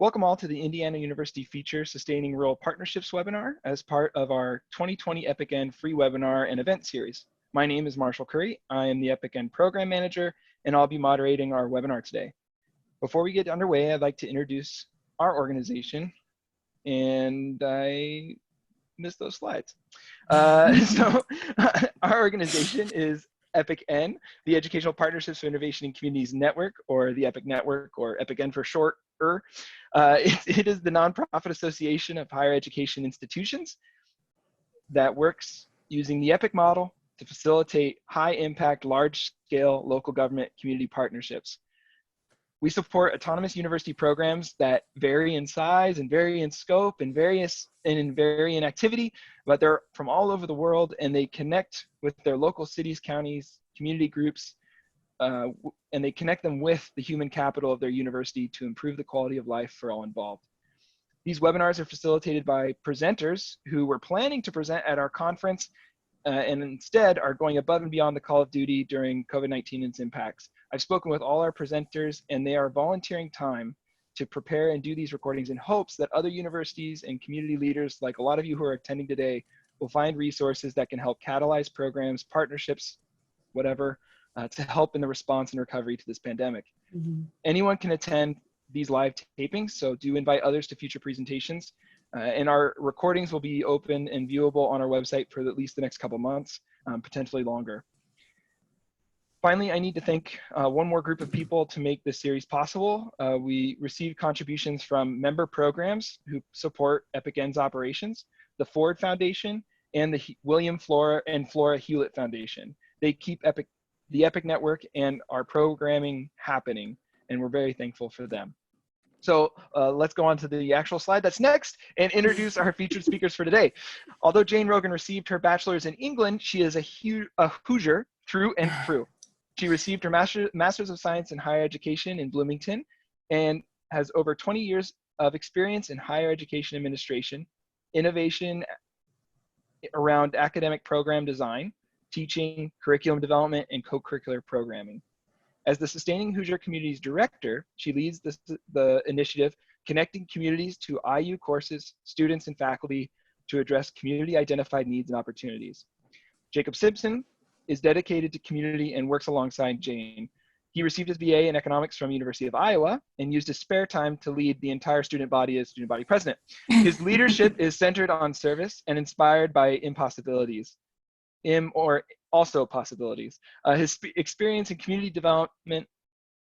Welcome all to the Indiana University Feature Sustaining Rural Partnerships webinar as part of our 2020 EPIC-N free webinar and event series. My name is Marshall Curry. I am the EPIC-N Program Manager, and I'll be moderating our webinar today. Before we get underway, I'd like to introduce our organization, and I missed those slides. So our organization is EPIC-N, the Educational Partnerships for Innovation in Communities Network, or the EPIC Network, or EPIC-N for short. It is the nonprofit association of higher education institutions that works using the EPIC model to facilitate high-impact, large-scale local government community partnerships. We support autonomous university programs that vary in size and vary in scope and vary in activity, but they're from all over the world, and they connect with their local cities, counties, community groups, and they connect them with the human capital of their university to improve the quality of life for all involved. These webinars are facilitated by presenters who were planning to present at our conference and instead are going above and beyond the call of duty during COVID-19 and its impacts. I've spoken with all our presenters, and they are volunteering time to prepare and do these recordings in hopes that other universities and community leaders, like a lot of you who are attending today, will find resources that can help catalyze programs, partnerships, whatever, to help in the response and recovery to this pandemic. Anyone can attend these live tapings, so do invite others to future presentations. And our recordings will be open and viewable on our website for at least the next couple months, potentially longer. Finally, I need to thank one more group of people to make this series possible. We received contributions from member programs who support EPIC-N's operations, the Ford Foundation, and the William Flora and Flora Hewlett Foundation. They keep the EPIC network and our programming happening, and we're very thankful for them. So let's go on to the actual slide that's next and introduce our featured speakers for today. Although Jane Rogan received her bachelor's in England, she is a Hoosier through and through. She received her Master's of Science in Higher Education in Bloomington and has over 20 years of experience in higher education administration, innovation around academic program design, teaching, curriculum development, and co-curricular programming. As the Sustaining Hoosier Communities Director, she leads the initiative connecting communities to IU courses, students, and faculty to address community-identified needs and opportunities. Jacob Simpson is dedicated to community and works alongside Jane. He received his BA in economics from University of Iowa and used his spare time to lead the entire student body as student body president. His leadership is centered on service and inspired by impossibilities. Also possibilities. His experience in community development,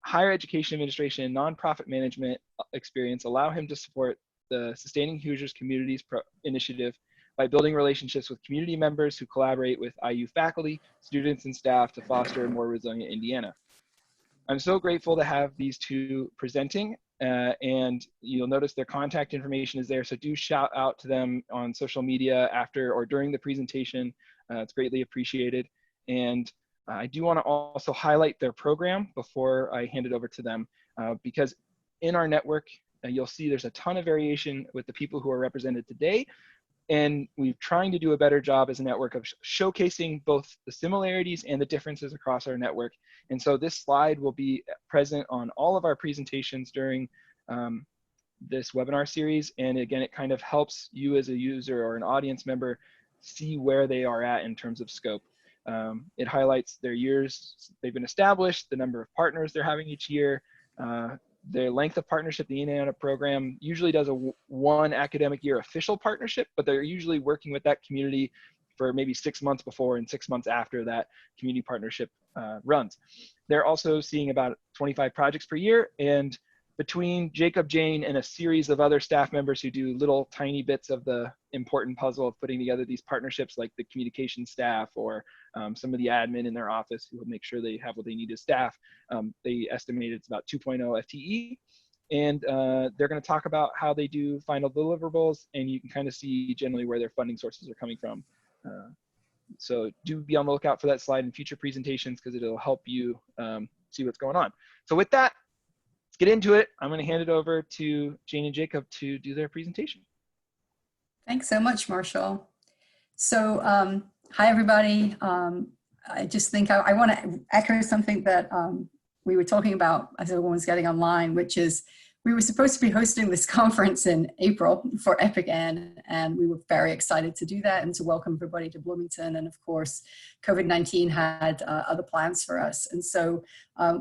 higher education administration, and nonprofit management experience allow him to support the Sustaining Hoosiers Communities Initiative by building relationships with community members who collaborate with IU faculty, students, and staff to foster a more resilient Indiana. I'm so grateful to have these two presenting, and you'll notice their contact information is there, so do shout out to them on social media after or during the presentation. It's greatly appreciated. And I do want to also highlight their program before I hand it over to them, because in our network, you'll see there's a ton of variation with the people who are represented today. And we're trying to do a better job as a network of showcasing both the similarities and the differences across our network. And so this slide will be present on all of our presentations during this webinar series. And again, it kind of helps you as a user or an audience member see where they are at in terms of scope. It highlights their years they've been established, the number of partners they're having each year, the length of partnership. The Indiana program usually does a one academic year official partnership, but they're usually working with that community for maybe 6 months before and 6 months after that community partnership runs. They're also seeing about 25 projects per year, and between Jacob, Jane, and a series of other staff members who do little tiny bits of the important puzzle of putting together these partnerships, like the communication staff or some of the admin in their office who will make sure they have what they need as staff, they estimate it's about 2.0 FTE. And they're going to talk about how they do final deliverables, and you can kind of see generally where their funding sources are coming from. So do be on the lookout for that slide in future presentations, because it'll help you see what's going on. So with that, let's get into it. I'm going to hand it over to Jane and Jacob to do their presentation. Thanks so much, Marshall. So hi, everybody. I just think I want to echo something that we were talking about as everyone was getting online, which is we were supposed to be hosting this conference in April for EPICN, and we were very excited to do that and to welcome everybody to Bloomington. And of course, COVID-19 had other plans for us. And so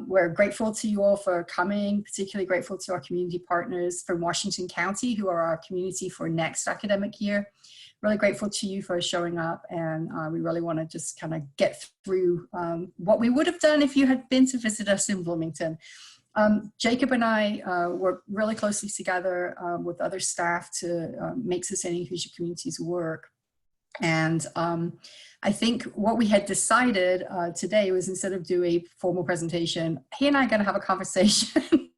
we're grateful to you all for coming, particularly grateful to our community partners from Washington County, who are our community for next academic year. Really grateful to you for showing up, and we really want to just kind of get through what we would have done if you had been to visit us in Bloomington. Jacob and I work really closely together with other staff to make Sustaining Hoosier Communities work. And I think what we had decided today was, instead of doing a formal presentation, he and I are going to have a conversation.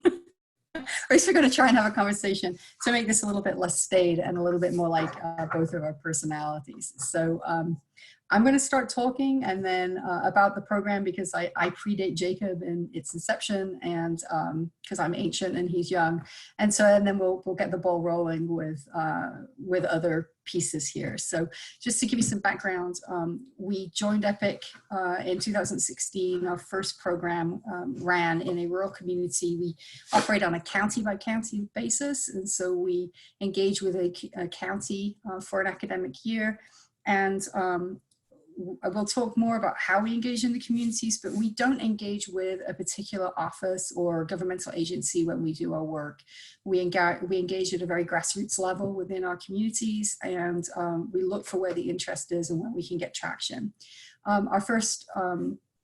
Or at least we're going to try and have a conversation to make this a little bit less staid and a little bit more like both of our personalities. So I'm going to start talking and then about the program, because I predate Jacob in its inception, and because I'm ancient and he's young. And then we'll get the ball rolling with other pieces here. So just to give you some background, we joined EPIC in 2016. Our first program ran in a rural community. We operate on a county by county basis. And so we engage with a county for an academic year. And I will talk more about how we engage in the communities, but we don't engage with a particular office or governmental agency when we do our work. We engage at a very grassroots level within our communities, and we look for where the interest is and where we can get traction. Our first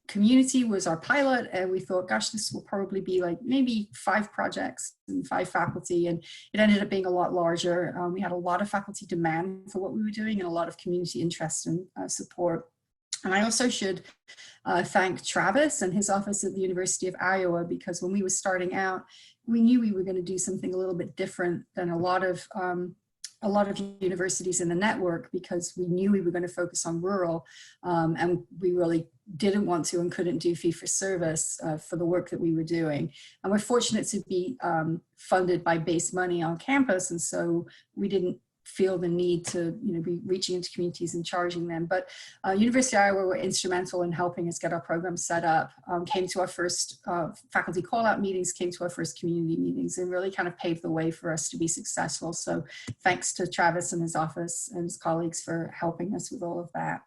community was our pilot, and we thought, gosh, this will probably be like maybe 5 projects and 5 faculty, and it ended up being a lot larger. We had a lot of faculty demand for what we were doing and a lot of community interest and support. And I also should thank Travis and his office at the University of Iowa, because when we were starting out, we knew we were going to do something a little bit different than a lot of universities in the network, because we knew we were going to focus on rural, and we really didn't want to and couldn't do fee for service for the work that we were doing. And we're fortunate to be funded by base money on campus, and so we didn't feel the need to be reaching into communities and charging them. But University of Iowa were instrumental in helping us get our program set up, came to our first faculty call-out meetings, came to our first community meetings, and really kind of paved the way for us to be successful. So thanks to Travis and his office and his colleagues for helping us with all of that.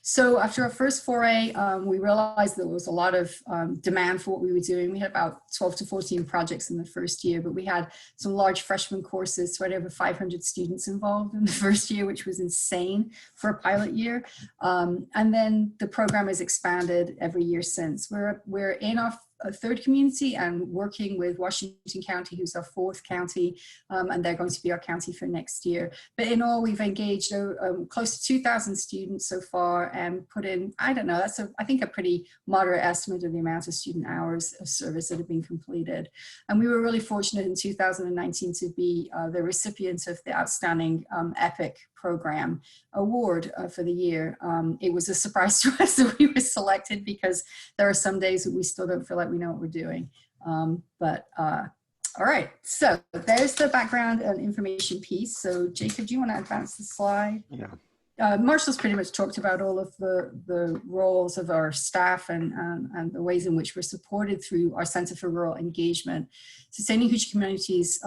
So after our first foray, we realized there was a lot of demand for what we were doing. We had about 12 to 14 projects in the first year, but we had some large freshman courses, so we had over 500 students involved in the first year, which was insane for a pilot year. And then the program has expanded every year since. We're in our third community and working with Washington County, who's our 4th county, and they're going to be our county for next year. But in all, we've engaged close to 2,000 students so far and put in, I don't know, that's I think a pretty moderate estimate of the amount of student hours of service that have been completed. And we were really fortunate in 2019 to be the recipient of the Outstanding EPIC Program Award for the year. It was a surprise to us that we were selected, because there are some days that we still don't feel like we know what we're doing. All right, so there's the background and information piece. So Jacob, do you want to advance the slide? Yeah. Marshall's pretty much talked about all of the roles of our staff and the ways in which we're supported through our Center for Rural Engagement. Sustaining Hoosier Communities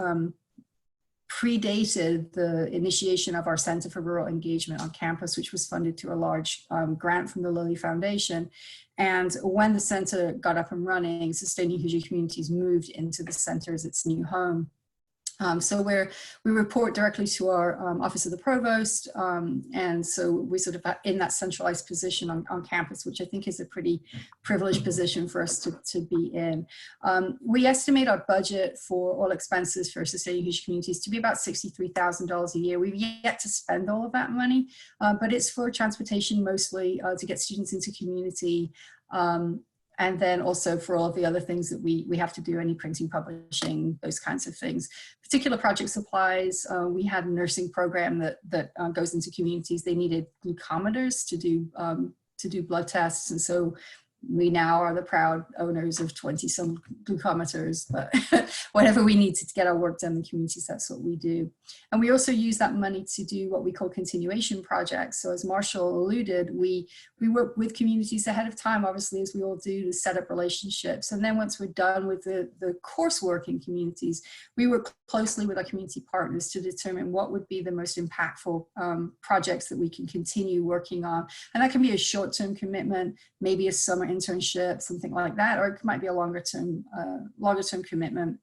predated the initiation of our Center for Rural Engagement on campus, which was funded through a large grant from the Lilly Foundation. And when the center got up and running, Sustaining Hoosier Communities moved into the center as its new home. So we report directly to our Office of the Provost, and so we sort of in that centralized position on campus, which I think is a pretty privileged position for us to be in. We estimate our budget for all expenses for Sustaining Hoosier Communities to be about $63,000 a year. We've yet to spend all of that money, but it's for transportation mostly to get students into community, and then also for all of the other things that we have to do, any printing, publishing, those kinds of things. Particular project supplies, we had a nursing program that goes into communities. They needed glucometers to do blood tests, and so we now are the proud owners of 20 some glucometers, but whatever we need to get our work done in the communities, that's what we do. And we also use that money to do what we call continuation projects. So as Marshall alluded, we work with communities ahead of time, obviously, as we all do, to set up relationships. And then once we're done with the coursework in communities, we work closely with our community partners to determine what would be the most impactful projects that we can continue working on. And that can be a short-term commitment, maybe a summer internship, something like that, or it might be a longer term commitment.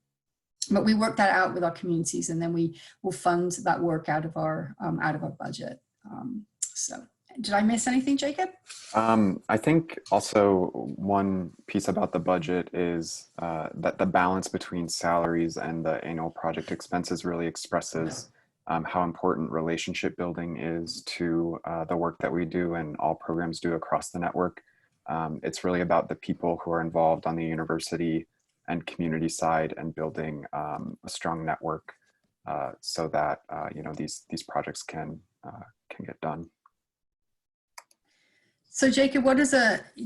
But we work that out with our communities, and then we will fund that work out of our budget. So, did I miss anything, Jacob? I think also one piece about the budget is that the balance between salaries and the annual project expenses really expresses how important relationship building is to the work that we do and all programs do across the network. It's really about the people who are involved on the university and community side and building a strong network so that these projects can get done. So Jacob,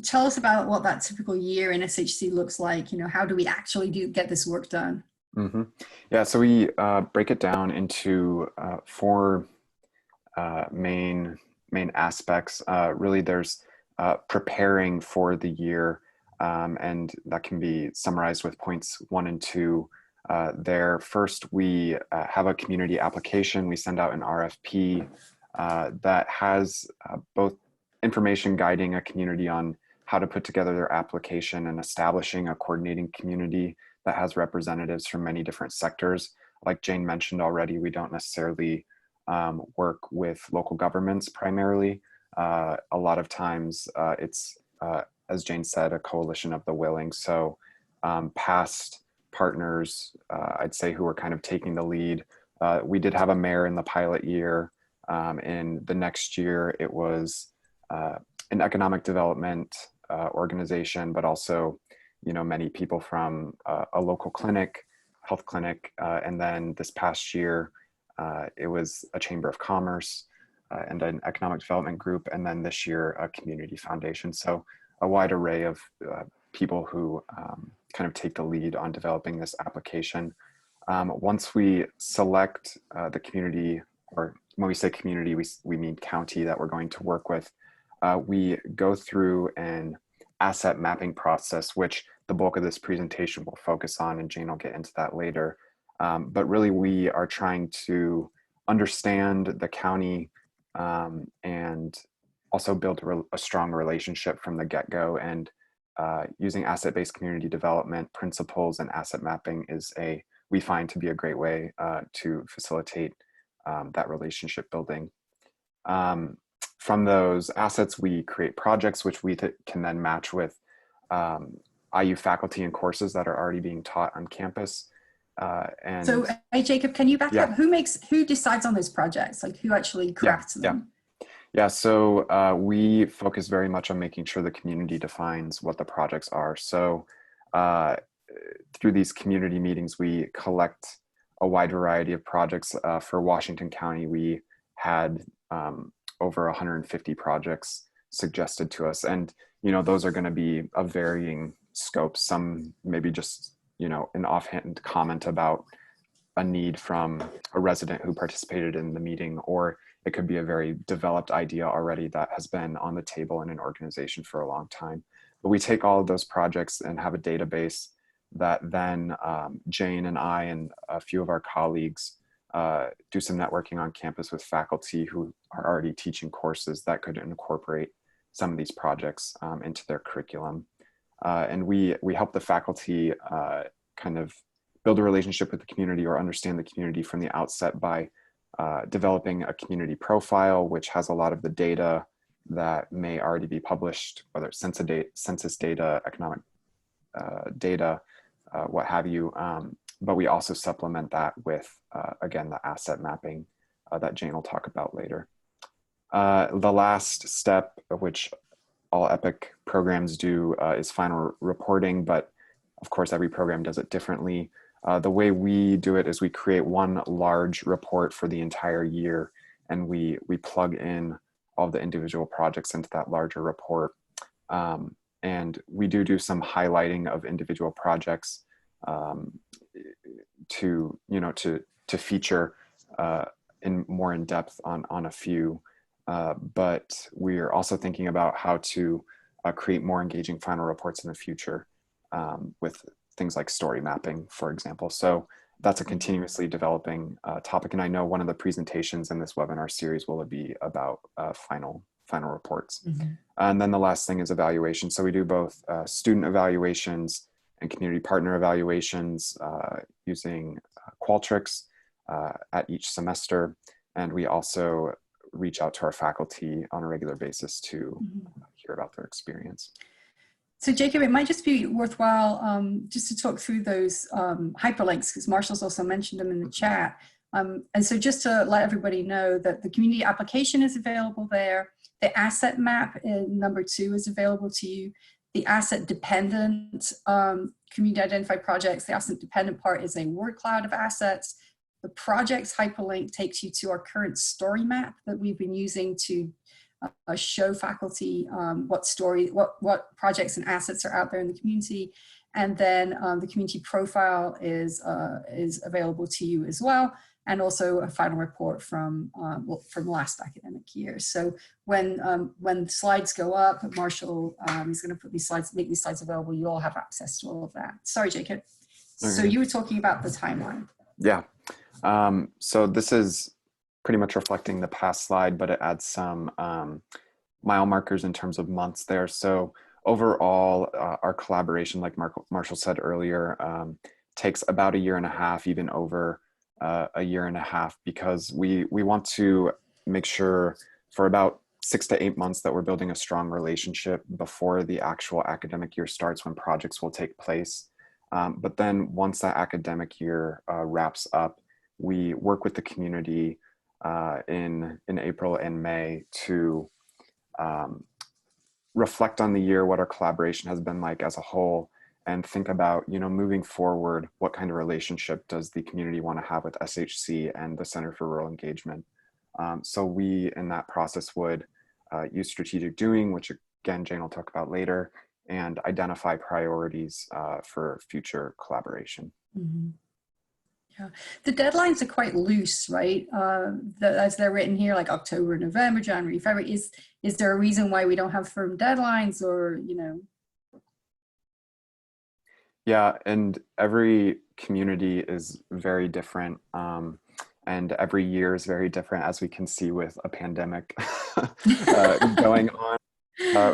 tell us about what that typical year in SHC looks like? How do we actually get this work done? Mm-hmm. Yeah, so we break it down into four main aspects. Really, there's preparing for the year, and that can be summarized with points 1 and 2. There, first, we have a community application. We send out an RFP that has both information guiding a community on how to put together their application and establishing a coordinating community that has representatives from many different sectors. Like Jane mentioned already, we don't necessarily work with local governments primarily. A lot of times it's, as Jane said, a coalition of the willing. So past partners, I'd say, who are kind of taking the lead. We did have a mayor in the pilot year. In the next year, it was an economic development organization, but also, many people from a local clinic, health clinic. And then this past year, it was a chamber of commerce and an economic development group. And then this year, a community foundation. So a wide array of people who kind of take the lead on developing this application. Once we select the community, or when we say community, we mean county that we're going to work with, we go through an asset mapping process, which the bulk of this presentation will focus on, and Jane will get into that later. But really, we are trying to understand the county and also build a strong relationship from the get-go. And using asset-based community development principles and asset mapping we find to be a great way to facilitate that relationship building. From those assets, we create projects which we can then match with IU faculty and courses that are already being taught on campus. So, hey, Jacob, can you back up? Who decides on those projects? Like, who actually crafts them? Yeah, so we focus very much on making sure the community defines what the projects are. So through these community meetings, we collect a wide variety of projects. For Washington County, we had over 150 projects suggested to us. And, those are going to be of varying scope. Some maybe just, an offhand comment about a need from a resident who participated in the meeting, or it could be a very developed idea already that has been on the table in an organization for a long time. But we take all of those projects and have a database that then Jane and I and a few of our colleagues do some networking on campus with faculty who are already teaching courses that could incorporate some of these projects into their curriculum. And we help the faculty kind of build a relationship with the community or understand the community from the outset by developing a community profile, which has a lot of the data that may already be published, whether it's census data, economic data, what have you. But we also supplement that with, again, the asset mapping that Jane will talk about later. The last step, which all EPIC programs do, is final reporting, but of course, every program does it differently. The way we do it is we create one large report for the entire year, and we plug in all the individual projects into that larger report. And we do some highlighting of individual projects to, you know, to feature more in depth on a few. But we're also thinking about how to create more engaging final reports in the future with things like story mapping, for example. So that's a continuously developing topic. And I know one of the presentations in this webinar series will be about final reports. Mm-hmm. And then the last thing is evaluation. So we do both student evaluations and community partner evaluations using Qualtrics at each semester. And we also reach out to our faculty on a regular basis to hear about their experience. So Jacob, it might just be worthwhile just to talk through those hyperlinks, because Marshall's also mentioned them in the chat. And so just to let everybody know that the community application is available there. The asset map in number 2 is available to you. The asset dependent community identified projects, the asset dependent part is a word cloud of assets. The projects hyperlink takes you to our current story map that we've been using to show faculty what projects and assets are out there in the community. And then the community profile is available to you as well. And also a final report from last academic year. So when slides go up, Marshall is going to put make these slides available. You all have access to all of that. Sorry, Jacob. Okay. So you were talking about the timeline. Yeah. So this is pretty much reflecting the past slide, but it adds some mile markers in terms of months there. So overall, our collaboration, like Marshall said earlier, takes about 1.5 years, even over 1.5 years, because we want to make sure for about 6 to 8 months that we're building a strong relationship before the actual academic year starts, when projects will take place. But then once that academic year wraps up, we work with the community in April and May to reflect on the year, what our collaboration has been like as a whole, and think about, you know, moving forward, what kind of relationship does the community want to have with SHC and the Center for Rural Engagement. So we, in that process, would use strategic doing, which again, Jane will talk about later, and identify priorities for future collaboration. Mm-hmm. Yeah, the deadlines are quite loose, right? As they're written here, like October, November, January, February. Is there a reason why we don't have firm deadlines, or, you know? Yeah, and every community is very different, and every year is very different, as we can see with a pandemic going on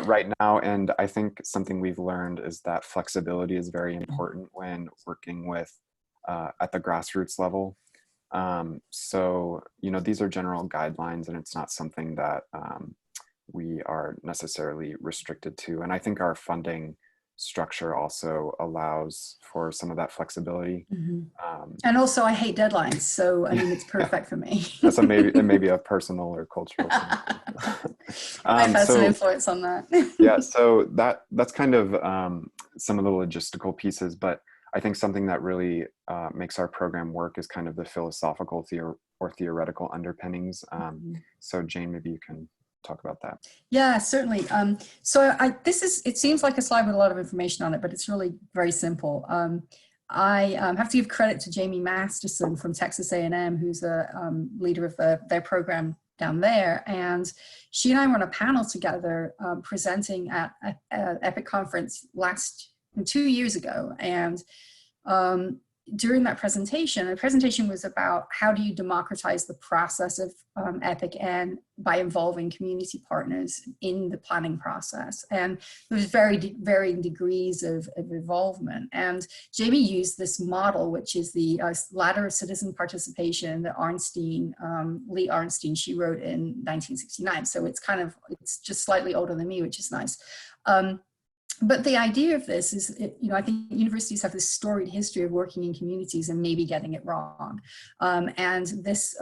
right now. And I think something we've learned is that flexibility is very important when working with at the grassroots level. So, you know, these are general guidelines, and it's not something that we are necessarily restricted to. And I think our funding structure also allows for some of that flexibility. Mm-hmm. And also, I hate deadlines, so I mean, it's perfect for me. That's it may be a personal or cultural thing. I've had some influence on that. Yeah, so that's kind of some of the logistical pieces, but I think something that really makes our program work is kind of the philosophical or theoretical underpinnings. So Jane, maybe you can talk about that. Yeah, certainly. So it seems like a slide with a lot of information on it, but it's really very simple. I have to give credit to Jamie Masterson from Texas A&M, who's a leader of their program down there. And she and I were on a panel together presenting at EPIC conference 2 years ago. And during that presentation, the presentation was about how do you democratize the process of EPIC and by involving community partners in the planning process. And there's varying degrees of involvement. And Jamie used this model, which is the ladder of citizen participation that Lee Arnstein, she wrote in 1969. So it's just slightly older than me, which is nice. But the idea of this is, I think universities have this storied history of working in communities and maybe getting it wrong. And this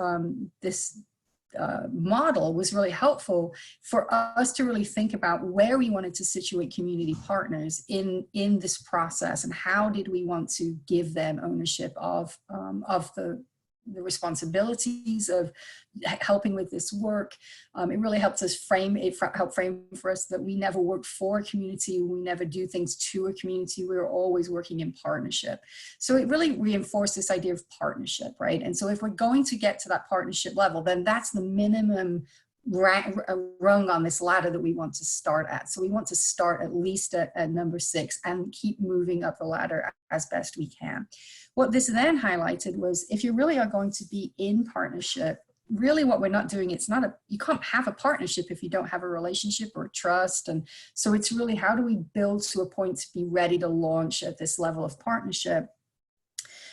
model was really helpful for us to really think about where we wanted to situate community partners in this process, and how did we want to give them ownership of the the responsibilities of helping with this work. It really helped us helped frame for us that we never work for a community, we never do things to a community, we're always working in partnership. So it really reinforced this idea of partnership, right? And so if we're going to get to that partnership level, then that's the minimum rung on this ladder that we want to start at. So we want to start at least at number 6 and keep moving up the ladder as best we can. What this then highlighted was, if you really are going to be in partnership, really what we're not doing, you can't have a partnership if you don't have a relationship or trust. And so it's really, how do we build to a point to be ready to launch at this level of partnership?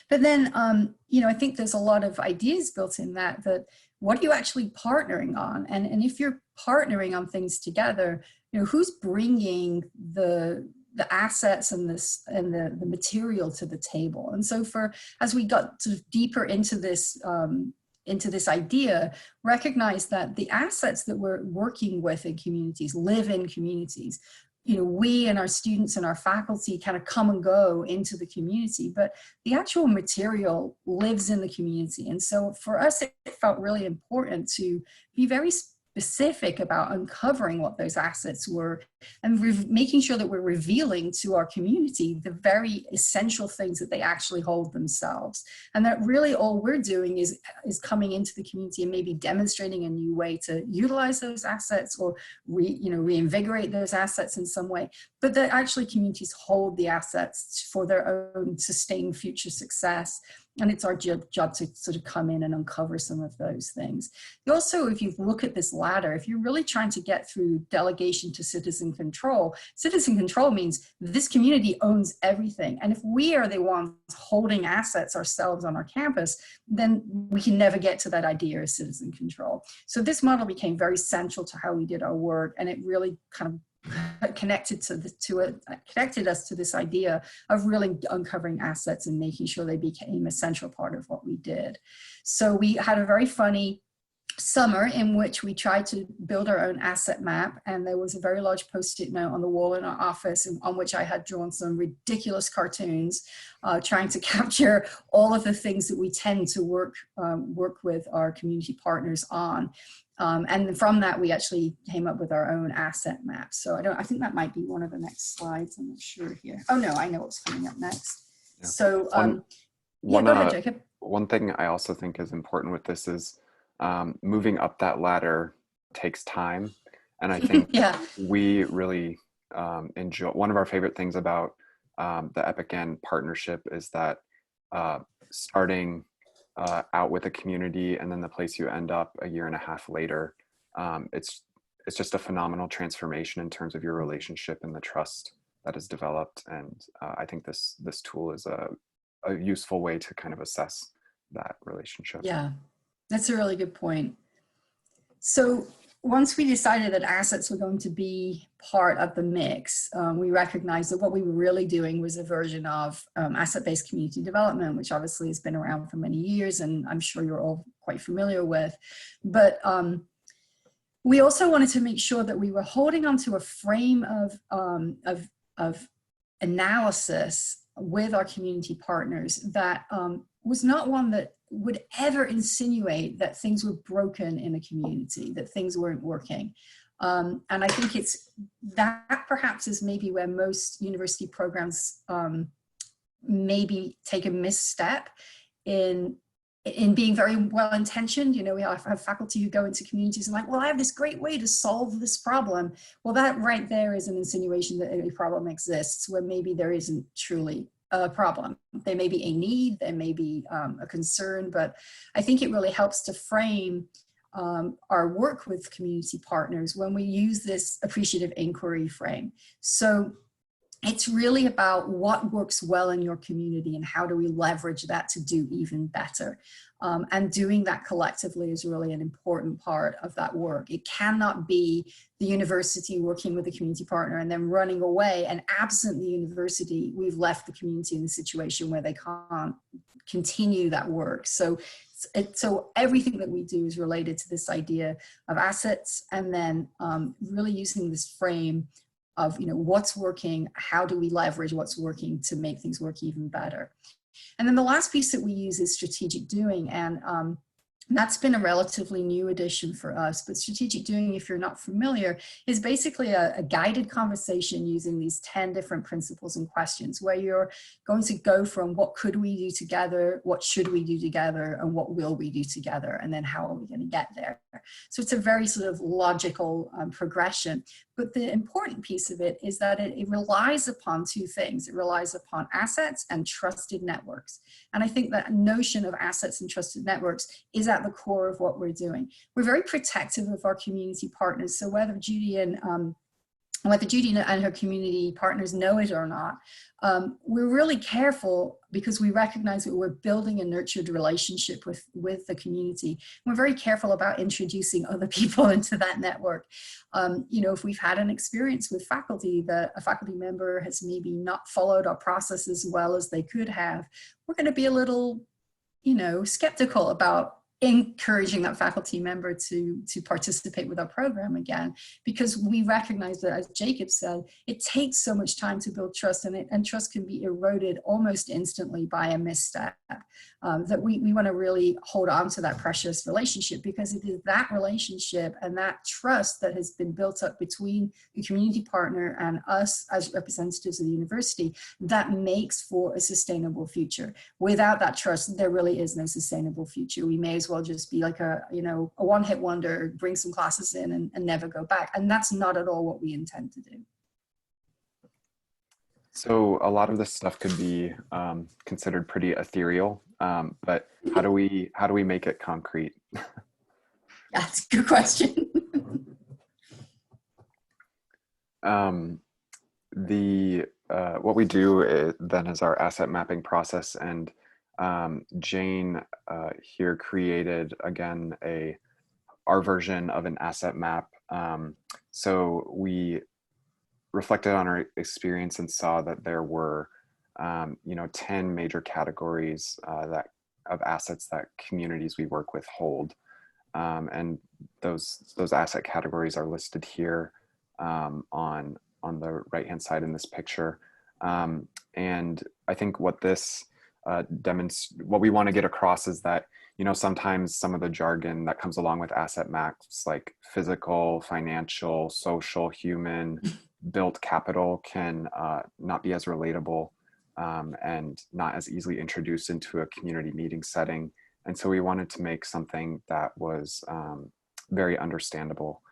But then, I think there's a lot of ideas built in that what are you actually partnering on? And if you're partnering on things together, who's bringing the assets and the material to the table? And so as we got sort of deeper into this idea, recognize that the assets that we're working with in communities live in communities. We and our students and our faculty kind of come and go into the community, but the actual material lives in the community. And so for us, it felt really important to be very specific about uncovering what those assets were and making sure that we're revealing to our community the very essential things that they actually hold themselves. And that really all we're doing is coming into the community and maybe demonstrating a new way to utilize those assets or reinvigorate those assets in some way, but that actually communities hold the assets for their own sustained future success. And it's our job to sort of come in and uncover some of those things. Also, if you look at this ladder, if you're really trying to get through delegation to citizen control means this community owns everything. And if we are the ones holding assets ourselves on our campus, then we can never get to that idea of citizen control. So this model became very central to how we did our work, and it really kind of connected us to this idea of really uncovering assets and making sure they became a central part of what we did. So we had a very funny summer in which we tried to build our own asset map, and there was a very large post-it note on the wall in our office on which I had drawn some ridiculous cartoons trying to capture all of the things that we tend to work with our community partners on. And from that, we actually came up with our own asset map. So I think that might be one of the next slides. I'm not sure here. Oh no, I know what's coming up next. Yeah. So go ahead, Jacob. One thing I also think is important with this is moving up that ladder takes time. And I think we really enjoy, one of our favorite things about the EPIC-N partnership is that starting out with a community and then the place you end up a year and a half later, it's just a phenomenal transformation in terms of your relationship and the trust that is developed. And I think this tool is a useful way to kind of assess that relationship. Yeah, that's a really good point. So once we decided that assets were going to be part of the mix, we recognized that what we were really doing was a version of asset-based community development, which obviously has been around for many years, and I'm sure you're all quite familiar with. But we also wanted to make sure that we were holding onto a frame of analysis with our community partners that was not one that would ever insinuate that things were broken in a community, that things weren't working. And I think that perhaps is maybe where most university programs maybe take a misstep in being very well-intentioned. We have faculty who go into communities and like, well, I have this great way to solve this problem. Well, that right there is an insinuation that a problem exists where maybe there isn't truly a problem. There may be a need, there may be a concern, but I think it really helps to frame our work with community partners when we use this appreciative inquiry frame. So it's really about what works well in your community and how do we leverage that to do even better. And doing that collectively is really an important part of that work. It cannot be the university working with the community partner and then running away, and absent the university, we've left the community in a situation where they can't continue that work. So everything that we do is related to this idea of assets, and then really using this frame of, what's working, how do we leverage what's working to make things work even better. And then the last piece that we use is strategic doing. And that's been a relatively new addition for us. But strategic doing, if you're not familiar, is basically a guided conversation using these 10 different principles and questions, where you're going to go from what could we do together, what should we do together, and what will we do together, and then how are we going to get there. So it's a very sort of logical progression. But the important piece of it is that it relies upon two things. It relies upon assets and trusted networks. And I think that notion of assets and trusted networks is at the core of what we're doing. We're very protective of our community partners. So whether Judy and her community partners know it or not, we're really careful because we recognize that we're building a nurtured relationship with the community. We're very careful about introducing other people into that network. If we've had an experience with faculty that a faculty member has maybe not followed our process as well as they could have, we're going to be a little, skeptical about encouraging that faculty member to participate with our program again, because we recognize that, as Jacob said, it takes so much time to build trust, and trust can be eroded almost instantly by a misstep, that we want to really hold on to that precious relationship, because it is that relationship and that trust that has been built up between the community partner and us as representatives of the university that makes for a sustainable future. Without that trust, there really is no sustainable future. We may as well just be like a one-hit wonder, bring some classes in and never go back. And that's not at all what we intend to do. So a lot of this stuff could be considered pretty ethereal, but how do we make it concrete? That's a good question. What we do then is our asset mapping process, and Jane here created again our version of an asset map. So we reflected on our experience and saw that there were 10 major categories of assets that communities we work with hold, and those asset categories are listed here on the right hand side in this picture. And I think what this what we want to get across is that sometimes some of the jargon that comes along with asset maps, like physical, financial, social, human, built capital, can not be as relatable and not as easily introduced into a community meeting setting. And so we wanted to make something that was very understandable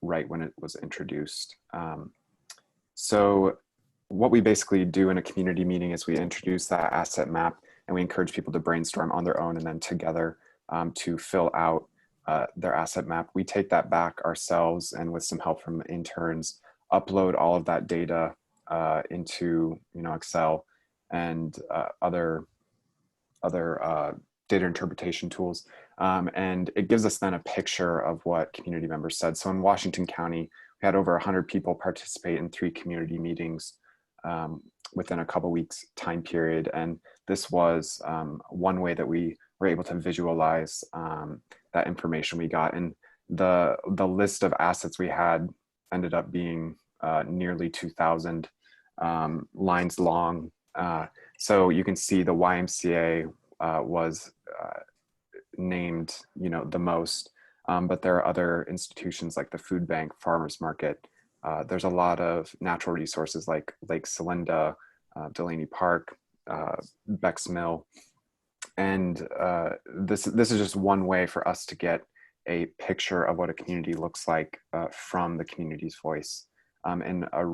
right when it was introduced. So what we basically do in a community meeting is we introduce that asset map, and we encourage people to brainstorm on their own and then together to fill out their asset map. We take that back ourselves, and with some help from interns, upload all of that data into Excel and other data interpretation tools. And it gives us then a picture of what community members said. So in Washington County, we had over 100 people participate in 3 community meetings within a couple weeks time period. And this was one way that we were able to visualize that information we got. And the list of assets we had ended up being nearly 2,000 lines long. So you can see the YMCA was named, the most, but there are other institutions like the food bank, farmers market. There's a lot of natural resources like Lake Celinda, Delaney Park, Beck's Mill. And this is just one way for us to get a picture of what a community looks like from the community's voice in a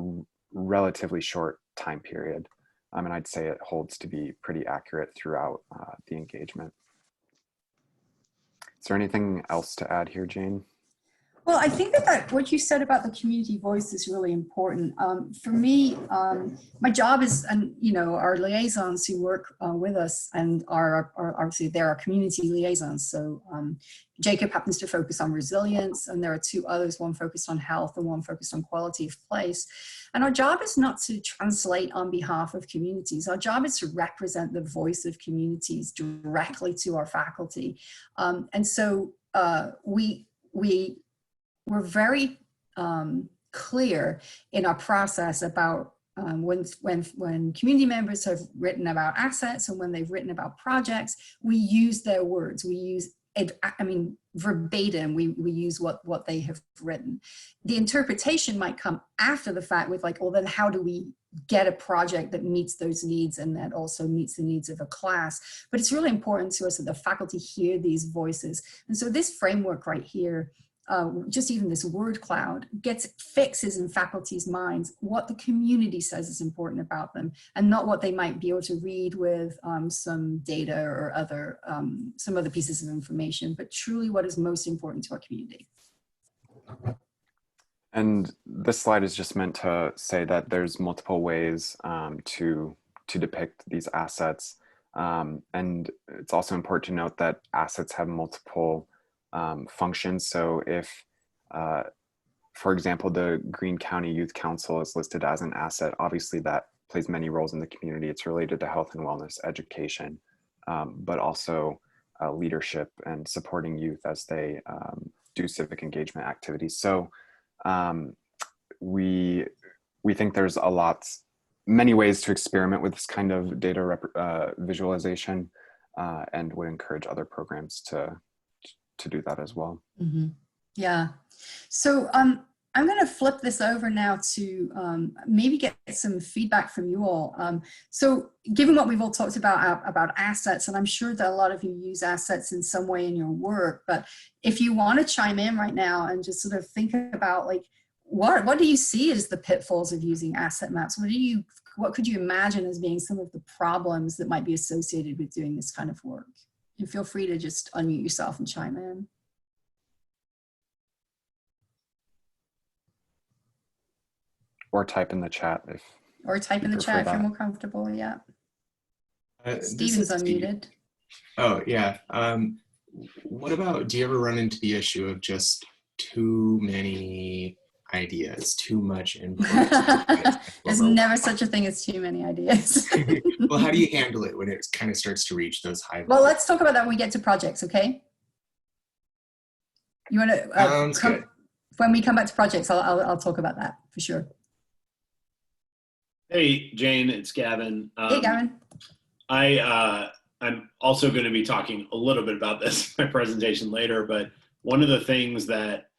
relatively short time period. And I'd say it holds to be pretty accurate throughout the engagement. Is there anything else to add here, Jane? Well, I think that what you said about the community voice is really important. For me, my job is, and our liaisons who work with us and are obviously they're our community liaisons. So Jacob happens to focus on resilience, and there are 2 others, one focused on health and one focused on quality of place. And our job is not to translate on behalf of communities. Our job is to represent the voice of communities directly to our faculty. And so we're very clear in our process about when community members have written about assets and when they've written about projects, we use their words. We use it, I mean, verbatim, we use what they have written. The interpretation might come after the fact with like, well, then how do we get a project that meets those needs and that also meets the needs of a class? But it's really important to us that the faculty hear these voices. And so this framework right here, just even this word cloud, fixes in faculty's minds what the community says is important about them, and not what they might be able to read with some data or some other pieces of information, but truly what is most important to our community. And this slide is just meant to say that there's multiple ways to depict these assets. And it's also important to note that assets have multiple functions. So if, for example, the Greene County Youth Council is listed as an asset, obviously that plays many roles in the community. It's related to health and wellness, education, but also leadership and supporting youth as they do civic engagement activities. So we think there's many ways to experiment with this kind of data visualization, and would encourage other programs to do that as well. Mm-hmm. Yeah. So I'm going to flip this over now to maybe get some feedback from you all. So given what we've all talked about assets, and I'm sure that a lot of you use assets in some way in your work, but if you want to chime in right now and just sort of think about like, what do you see as the pitfalls of using asset maps? What could you imagine as being some of the problems that might be associated with doing this kind of work? And feel free to just unmute yourself and chime in. Or type in the chat if you're more comfortable. Yeah. Steven's unmuted. Oh yeah. What about, do you ever run into the issue of just too many ideas, too much input? There's never such a thing as too many ideas. Well, how do you handle it when it kind of starts to reach those high levels? Well, let's talk about that when we get to projects, okay? You want to when we come back to projects, I'll talk about that for sure. Hey, Jane, it's Gavin. Hey, Gavin. I'm also going to be talking a little bit about this in my presentation later, but one of the things that,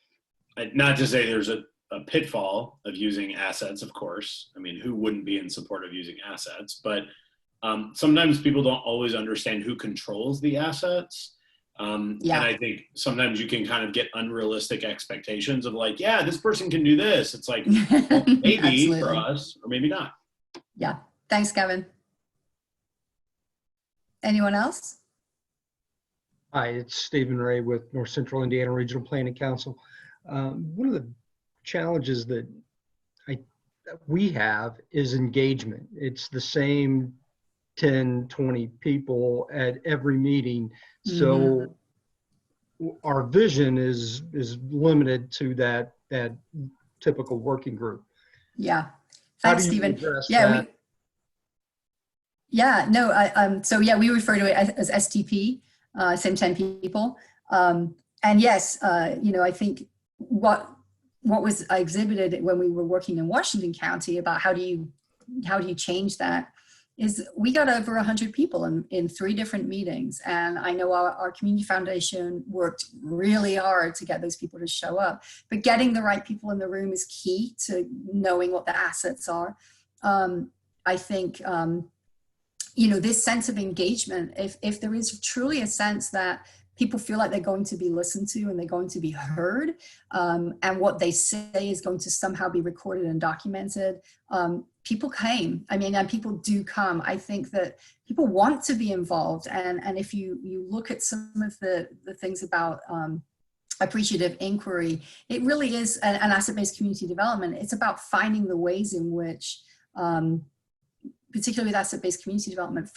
not to say there's a pitfall of using assets, of course. I mean, who wouldn't be in support of using assets? But sometimes people don't always understand who controls the assets. And I think sometimes you can kind of get unrealistic expectations of like, yeah, this person can do this. It's like, well, maybe for us, or maybe not. Yeah. Thanks, Gavin. Anyone else? Hi, it's Stephen Ray with North Central Indiana Regional Planning Council. One of the challenges that we have is engagement. It's the same 10, 20 people at every meeting. So our vision is limited to that typical working group. Yeah. Thanks, Stephen. We refer to it as STP, same 10 people. And yes, I think what was exhibited when we were working in Washington County about how do you change that is we got over 100 people in 3 different meetings. And I know our community foundation worked really hard to get those people to show up, but getting the right people in the room is key to knowing what the assets are. I think, this sense of engagement, if there is truly a sense that people feel like they're going to be listened to and they're going to be heard, and what they say is going to somehow be recorded and documented, people came. I mean, and people do come. I think that people want to be involved. And if you look at some of the things about appreciative inquiry, it really is an asset-based community development. It's about finding the ways in which, particularly with asset-based community development,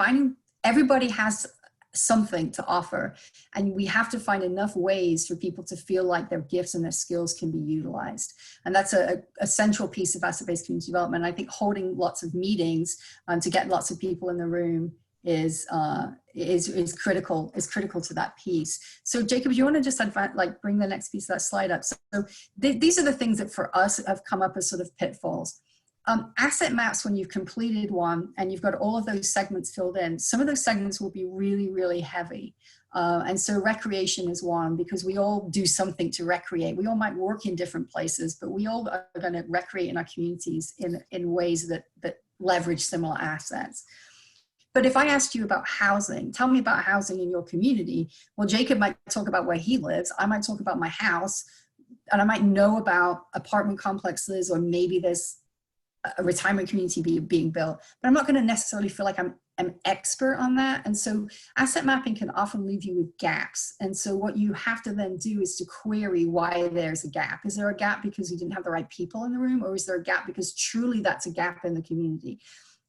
everybody has something to offer, and we have to find enough ways for people to feel like their gifts and their skills can be utilized. And that's a central piece of asset-based community development. I think holding lots of meetings to get lots of people in the room is critical to that piece. So Jacob, you want to just bring the next piece of that slide up? So these are the things that for us have come up as sort of pitfalls. Asset maps, when you've completed one and you've got all of those segments filled in, some of those segments will be really, really heavy. And so recreation is one, because we all do something to recreate. We all might work in different places, but we all are going to recreate in our communities in ways that leverage similar assets. But if I asked you about housing, tell me about housing in your community. Well, Jacob might talk about where he lives. I might talk about my house, and I might know about apartment complexes, or maybe there's a retirement community being built, but I'm not going to necessarily feel like I'm an expert on that. And so asset mapping can often leave you with gaps. And so what you have to then do is to query why there's a gap. Is there a gap because you didn't have the right people in the room, or is there a gap because truly that's a gap in the community?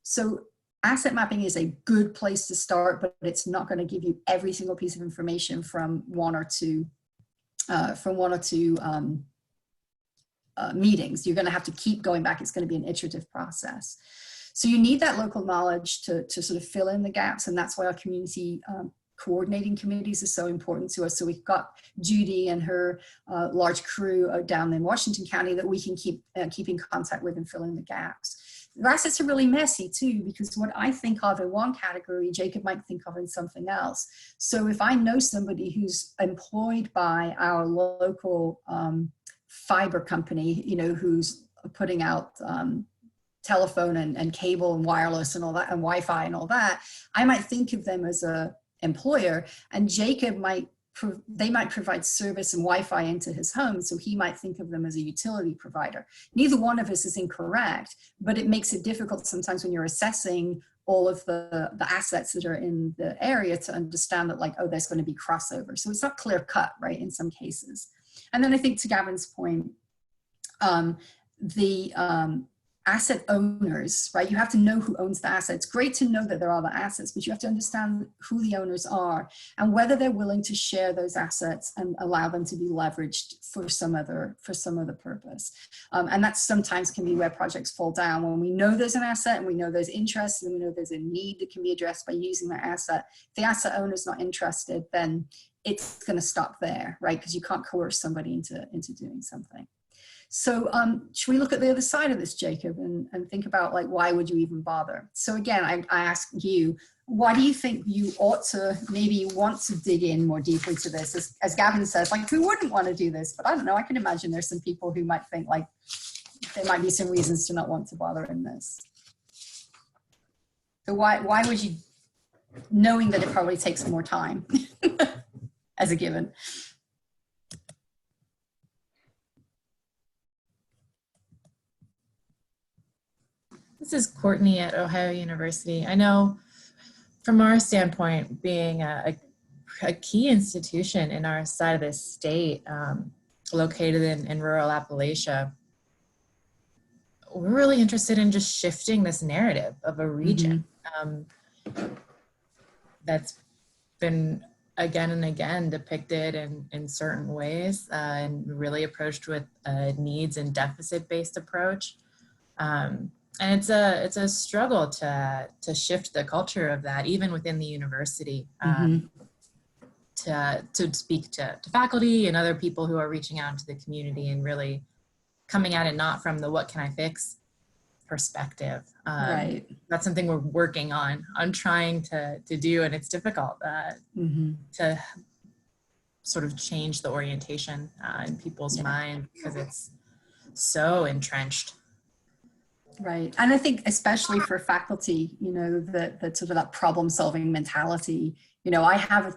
So asset mapping is a good place to start, but it's not going to give you every single piece of information from one or two meetings. You're going to have to keep going back. It's going to be an iterative process. So you need that local knowledge to sort of fill in the gaps. And that's why our community coordinating committees are so important to us. So we've got Judy and her large crew down in Washington County that we can keep in contact with and fill in the gaps. The assets are really messy too, because what I think of in one category, Jacob might think of in something else. So if I know somebody who's employed by our local fiber company, who's putting out telephone and cable and wireless and all that, and Wi-Fi and all that, I might think of them as a employer, and Jacob might provide service and Wi-Fi into his home, so he might think of them as a utility provider. Neither one of us is incorrect, but it makes it difficult sometimes when you're assessing all of the assets that are in the area to understand that, like, oh, there's going to be crossover. So it's not clear cut, right, in some cases. And then I think to Gavin's point, the asset owners, right? You have to know who owns the asset. It's great to know that there are the assets, but you have to understand who the owners are and whether they're willing to share those assets and allow them to be leveraged for some other purpose. And that sometimes can be where projects fall down. When we know there's an asset and we know there's interest and we know there's a need that can be addressed by using that asset, if the asset owner's not interested, then it's going to stop there, right? Because you can't coerce somebody into doing something. So should we look at the other side of this, Jacob, and think about, like, why would you even bother? So again, I ask you, why do you think you ought to maybe want to dig in more deeply to this? As Gavin says, like, who wouldn't want to do this? But I don't know, I can imagine there's some people who might think like there might be some reasons to not want to bother in this. So why would you, knowing that it probably takes more time as a given? This is Courtney at Ohio University. I know from our standpoint, being a key institution in our side of the state, located in rural Appalachia, we're really interested in just shifting this narrative of a region that's been again and again depicted in certain ways and really approached with a needs and deficit-based approach. And it's a struggle to shift the culture of that, even within the university, to speak to faculty and other people who are reaching out into the community and really coming at it not from the what can I fix perspective. Right. That's something we're working on trying to do, and it's difficult to sort of change the orientation in people's mind because it's so entrenched. Right. And I think especially for faculty, that sort of that problem solving mentality, I have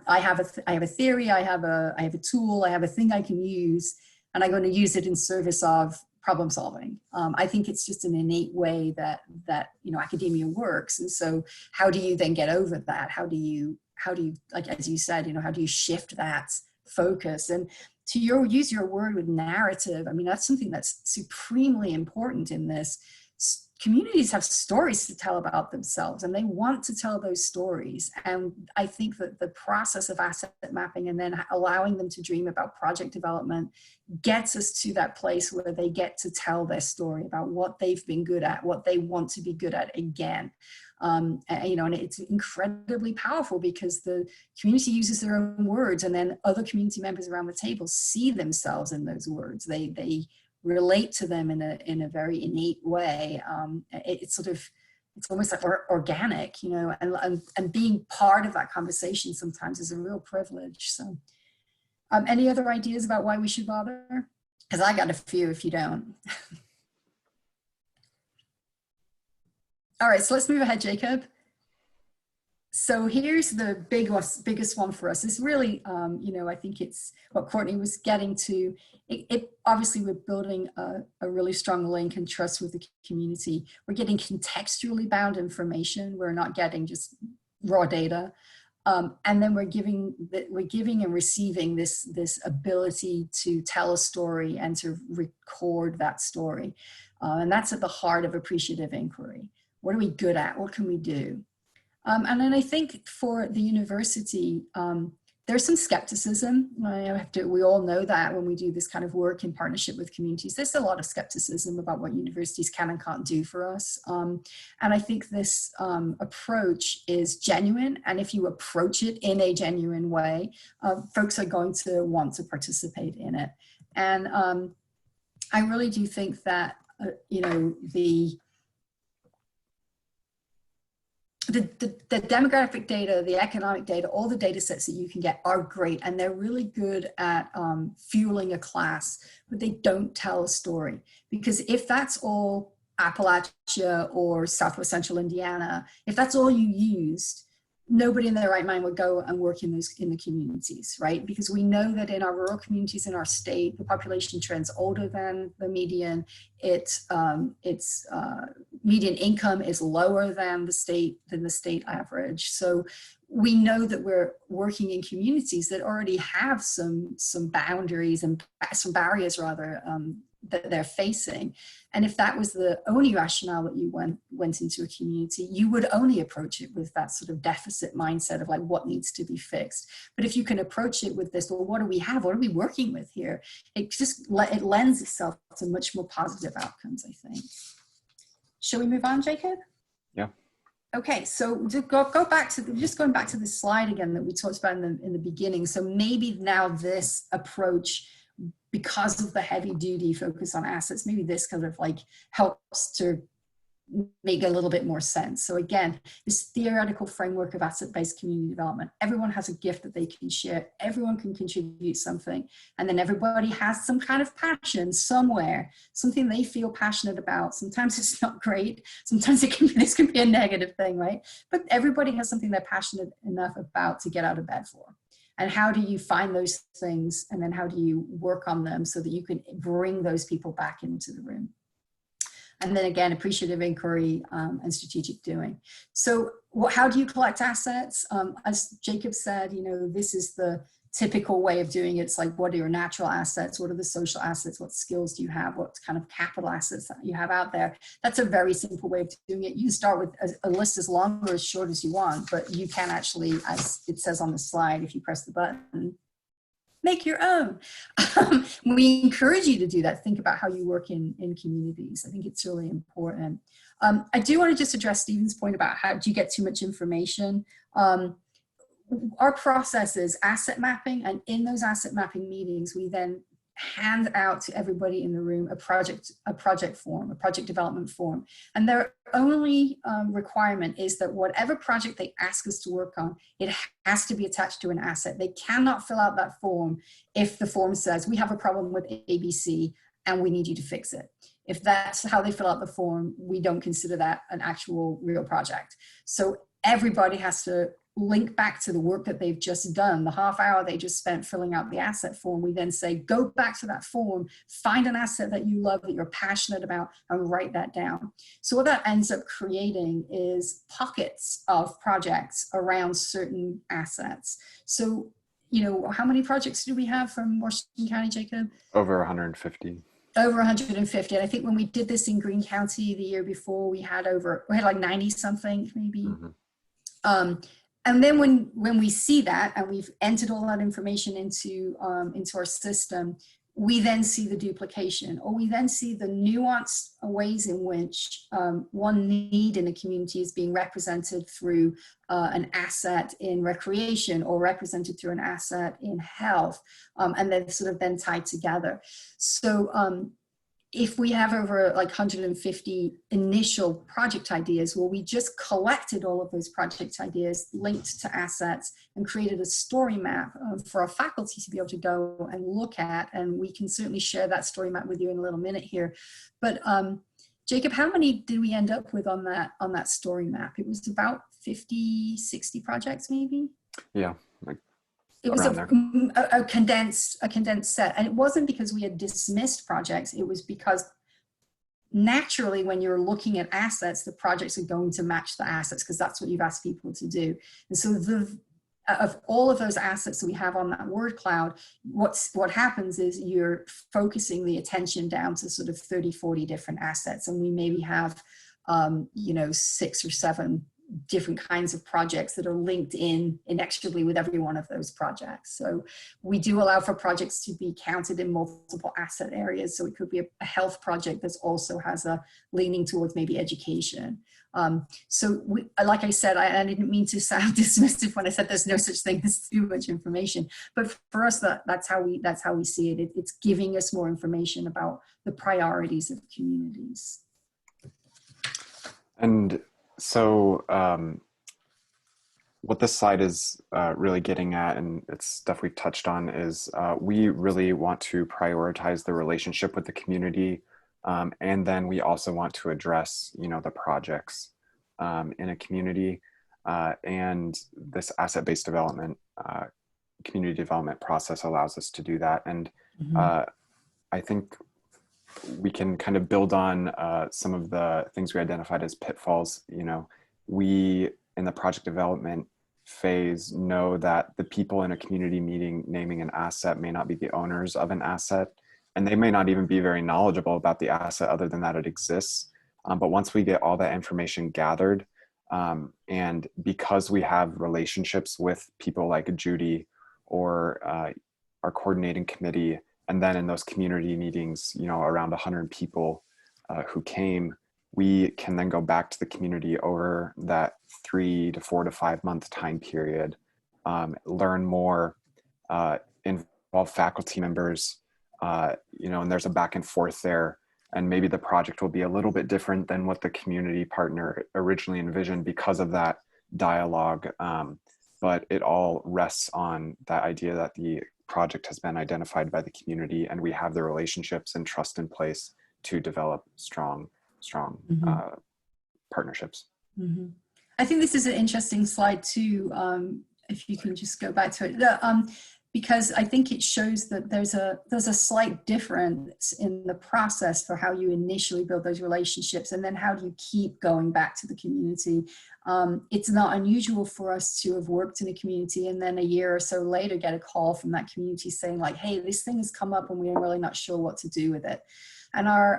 a theory, I have a tool, I have a thing I can use, and I'm going to use it in service of problem solving. I think it's just an innate way that academia works. And so how do you then get over that? How do you, like, as you said, how do you shift that focus? And to use your word with narrative, I mean, that's something that's supremely important in this. Communities have stories to tell about themselves, and they want to tell those stories. And I think that the process of asset mapping and then allowing them to dream about project development gets us to that place where they get to tell their story about what they've been good at, what they want to be good at again. And it's incredibly powerful because the community uses their own words, and then other community members around the table see themselves in those words. They relate to them in a very innate way. It's almost like organic, and being part of that conversation sometimes is a real privilege. So any other ideas about why we should bother? Because I got a few if you don't. All right, so let's move ahead, Jacob. So here's the biggest one for us. It's really, I think it's what Courtney was getting to. Obviously, we're building a really strong link and trust with the community. We're getting contextually bound information. We're not getting just raw data. And then we're giving and receiving this ability to tell a story and to record that story. And that's at the heart of appreciative inquiry. What are we good at? What can we do? And then I think for the university, there's some skepticism. We all know that when we do this kind of work in partnership with communities, there's a lot of skepticism about what universities can and can't do for us. And I think this approach is genuine. And if you approach it in a genuine way, folks are going to want to participate in it. And I really do think that, the demographic data, the economic data, all the data sets that you can get are great, and they're really good at fueling a class, but they don't tell a story. Because if that's all Appalachia or Southwest Central Indiana, if that's all you used, nobody in their right mind would go and work in the communities, right? Because we know that in our rural communities in our state, the population trend's older than the median. Its median income is lower than the state average. So we know that we're working in communities that already have some boundaries and some barriers rather that they're facing. And if that was the only rationale that you went into a community, you would only approach it with that sort of deficit mindset of like what needs to be fixed. But if you can approach it with this, well, what do we have? What are we working with here? It lends itself to much more positive outcomes, I think. Shall we move on, Jacob? Yeah. Okay, so to go back to going back to this slide again that we talked about in the beginning. So maybe now this approach, because of the heavy duty focus on assets, maybe this kind of like helps to make a little bit more sense. So again, this theoretical framework of asset-based community development, everyone has a gift that they can share, everyone can contribute something, and then everybody has some kind of passion somewhere, something they feel passionate about. Sometimes it's not great, sometimes this can be a negative thing, right? But everybody has something they're passionate enough about to get out of bed for. And how do you find those things, and then how do you work on them so that you can bring those people back into the room? And then again, appreciative inquiry and strategic doing. So how do you collect assets? As Jacob said, this is the typical way of doing it. It's like, what are your natural assets? What are the social assets? What skills do you have? What kind of capital assets that you have out there? That's a very simple way of doing it. You start with a list as long or as short as you want, but you can actually, as it says on the slide, if you press the button, make your own. We encourage you to do that. Think about how you work in communities. I think it's really important. I do want to just address Stephen's point about how do you get too much information. Our process is asset mapping, and in those asset mapping meetings, we then hand out to everybody in the room a project form, a project development form. And their only requirement is that whatever project they ask us to work on, it has to be attached to an asset. They cannot fill out that form if the form says, we have a problem with ABC and we need you to fix it. If that's how they fill out the form, we don't consider that an actual real project. So everybody has to link back to the work that they've just done, the half hour they just spent filling out the asset form. We then say, go back to that form, find an asset that you love, that you're passionate about, and write that down. So what that ends up creating is pockets of projects around certain assets. So, how many projects do we have from Washington County, Jacob? Over 150. Over 150. And I think when we did this in Greene County the year before, we had like 90 something maybe. Mm-hmm. And then when we see that and we've entered all that information into our system, we then see the duplication, or we then see the nuanced ways in which one need in a community is being represented through an asset in recreation, or represented through an asset in health, and they're sort of then tied together. So if we have over like 150 initial project ideas, well, we just collected all of those project ideas, linked to assets, and created a story map for our faculty to be able to go and look at. And we can certainly share that story map with you in a little minute here. But Jacob, how many did we end up with on that story map? It was about 50, 60 projects maybe? Yeah. It was a condensed set. And it wasn't because we had dismissed projects. It was because naturally, when you're looking at assets, the projects are going to match the assets, because that's what you've asked people to do. And so of all of those assets that we have on that word cloud, what happens is you're focusing the attention down to sort of 30, 40 different assets. And we maybe have, 6 or 7 different kinds of projects that are linked in inextricably with every one of those projects. So we do allow for projects to be counted in multiple asset areas. So it could be a health project that also has a leaning towards maybe education. Like I said, I didn't mean to sound dismissive when I said there's no such thing as too much information, but for us, that's how we see it. It's giving us more information about the priorities of communities. And so what this slide is really getting at, and it's stuff we've touched on, is we really want to prioritize the relationship with the community. And then we also want to address, the projects in a community. And this asset-based development, community development process allows us to do that. And I think we can kind of build on some of the things we identified as pitfalls. We in the project development phase know that the people in a community meeting naming an asset may not be the owners of an asset, and they may not even be very knowledgeable about the asset other than that it exists. But once we get all that information gathered, and because we have relationships with people like Judy or our coordinating committee, and then in those community meetings, around 100 people who came, we can then go back to the community over that 3 to 4 to 5 month time period, learn more, involve faculty members, and there's a back and forth there. And maybe the project will be a little bit different than what the community partner originally envisioned because of that dialogue. But it all rests on that idea that the project has been identified by the community, and we have the relationships and trust in place to develop strong partnerships. I think this is an interesting slide too. If you can just go back to it, because I think it shows that there's a slight difference in the process for how you initially build those relationships, and then how do you keep going back to the community. It's not unusual for us to have worked in a community and then a year or so later get a call from that community saying like, hey, this thing has come up and we're really not sure what to do with it. And our,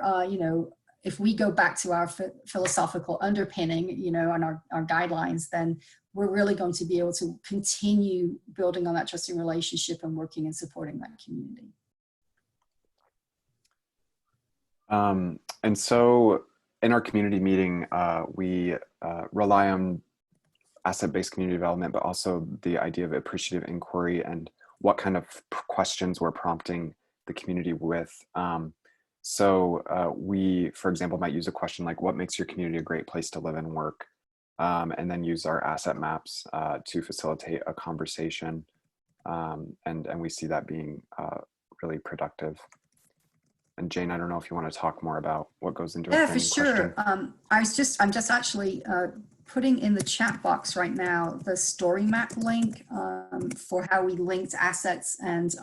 if we go back to our philosophical underpinning, and our guidelines, then we're really going to be able to continue building on that trusting relationship and working and supporting that community. And so in our community meeting, we rely on asset-based community development, but also the idea of appreciative inquiry and what kind of questions we're prompting the community with. So we, for example, might use a question like, what makes your community a great place to live and work? And then use our asset maps to facilitate a conversation. And we see that being really productive. And Jane, I don't know if you want to talk more about what goes into a framing question. Yeah, for sure. I'm just actually putting in the chat box right now the story map link for how we linked assets and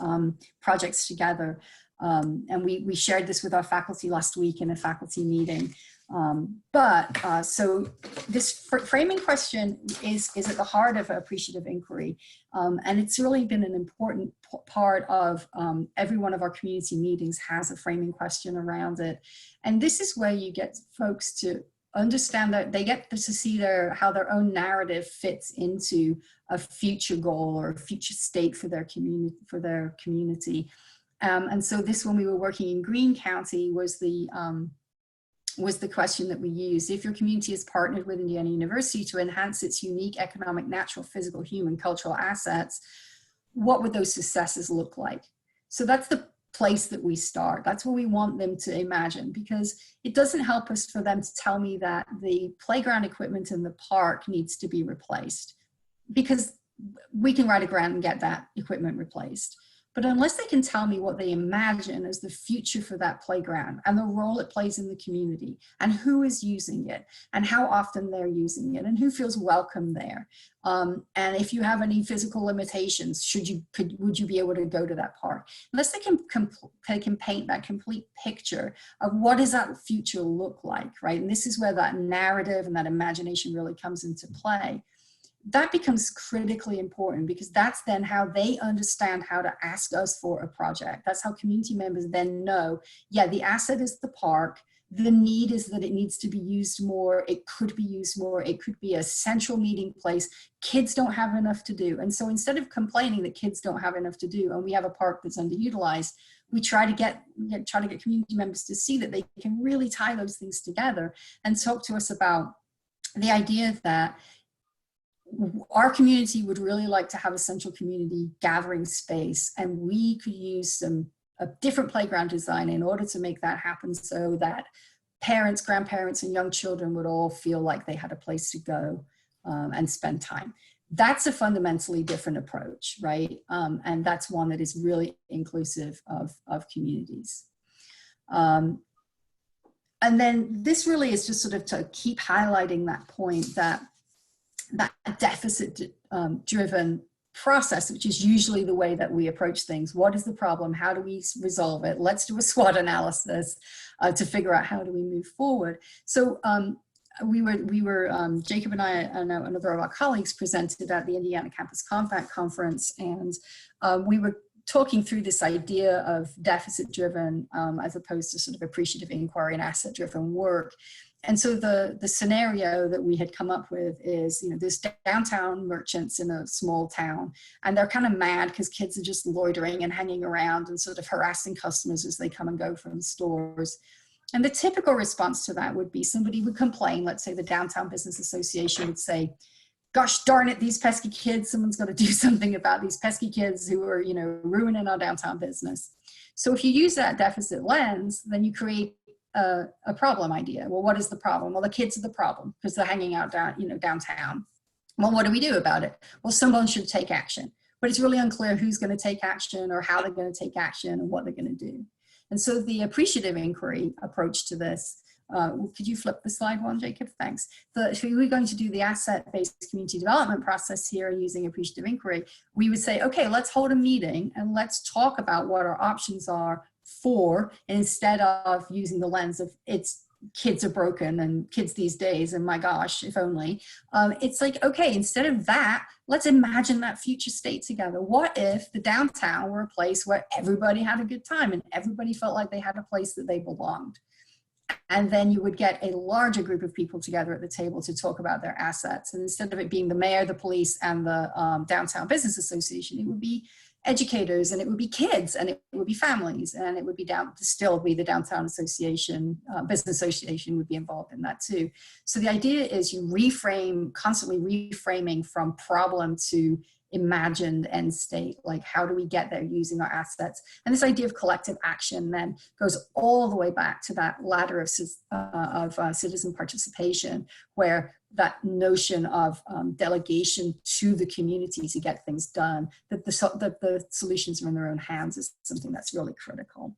projects together. And we shared this with our faculty last week in a faculty meeting. So this framing question is at the heart of appreciative inquiry. And it's really been an important part of every one of our community meetings has a framing question around it. And this is where you get folks to understand that they get to see how their own narrative fits into a future goal or a future state for their community. And so this, when we were working in Greene County, was the question that we used. If your community is partnered with Indiana University to enhance its unique economic, natural, physical, human, cultural assets, what would those successes look like? So that's the place that we start. That's what we want them to imagine, because it doesn't help us for them to tell me that the playground equipment in the park needs to be replaced, because we can write a grant and get that equipment replaced. But unless they can tell me what they imagine as the future for that playground and the role it plays in the community and who is using it and how often they're using it and who feels welcome there. And if you have any physical limitations, would you be able to go to that park? Unless they can paint that complete picture of what does that future look like, right? And this is where that narrative and that imagination really comes into play. That becomes critically important, because that's then how they understand how to ask us for a project. That's how community members then know, yeah, the asset is the park. The need is that it needs to be used more. It could be used more. It could be a central meeting place. Kids don't have enough to do. And so instead of complaining that kids don't have enough to do and we have a park that's underutilized, we try to get community members to see that they can really tie those things together and talk to us about the idea that our community would really like to have a central community gathering space, and we could use a different playground design in order to make that happen, so that parents, grandparents, and young children would all feel like they had a place to go and spend time. That's a fundamentally different approach, right? And that's one that is really inclusive of communities. And then this really is just sort of to keep highlighting that point that deficit driven process, which is usually the way that we approach things. What is the problem? How do we resolve it? Let's do a SWOT analysis to figure out how do we move forward. So we were Jacob and I and another of our colleagues presented at the Indiana Campus Compact Conference, and we were talking through this idea of deficit driven as opposed to sort of appreciative inquiry and asset driven work. And so the scenario that we had come up with is, there's downtown merchants in a small town, and they're kind of mad because kids are just loitering and hanging around and sort of harassing customers as they come and go from stores. And the typical response to that would be somebody would complain. Let's say the Downtown Business Association would say, gosh darn it, these pesky kids, someone's got to do something about these pesky kids who are, ruining our downtown business. So if you use that deficit lens, then you create a problem idea. Well, what is the problem? Well, the kids are the problem because they're hanging out downtown. Well, what do we do about it? Well, someone should take action, but it's really unclear who's going to take action or how they're going to take action and what they're going to do. And so the appreciative inquiry approach to this, could you flip the slide one, Jacob? Thanks. If we were going to do the asset-based community development process here using appreciative inquiry, we would say, okay, let's hold a meeting and let's talk about what our options are for, and instead of using the lens of kids are broken and kids these days and my gosh, if only, it's like, okay, instead of that, let's imagine that future state together. What if the downtown were a place where everybody had a good time and everybody felt like they had a place that they belonged? And then you would get a larger group of people together at the table to talk about their assets. And instead of it being the mayor, the police, and the Downtown Business Association, it would be educators, and it would be kids, and it would be families, and it would be still be the Downtown Association, Business Association would be involved in that too. So the idea is you constantly reframing from problem to imagined end state, like how do we get there using our assets? And this idea of collective action then goes all the way back to that ladder of citizen participation, where that notion of delegation to the community to get things done, that the solutions are in their own hands, is something that's really critical.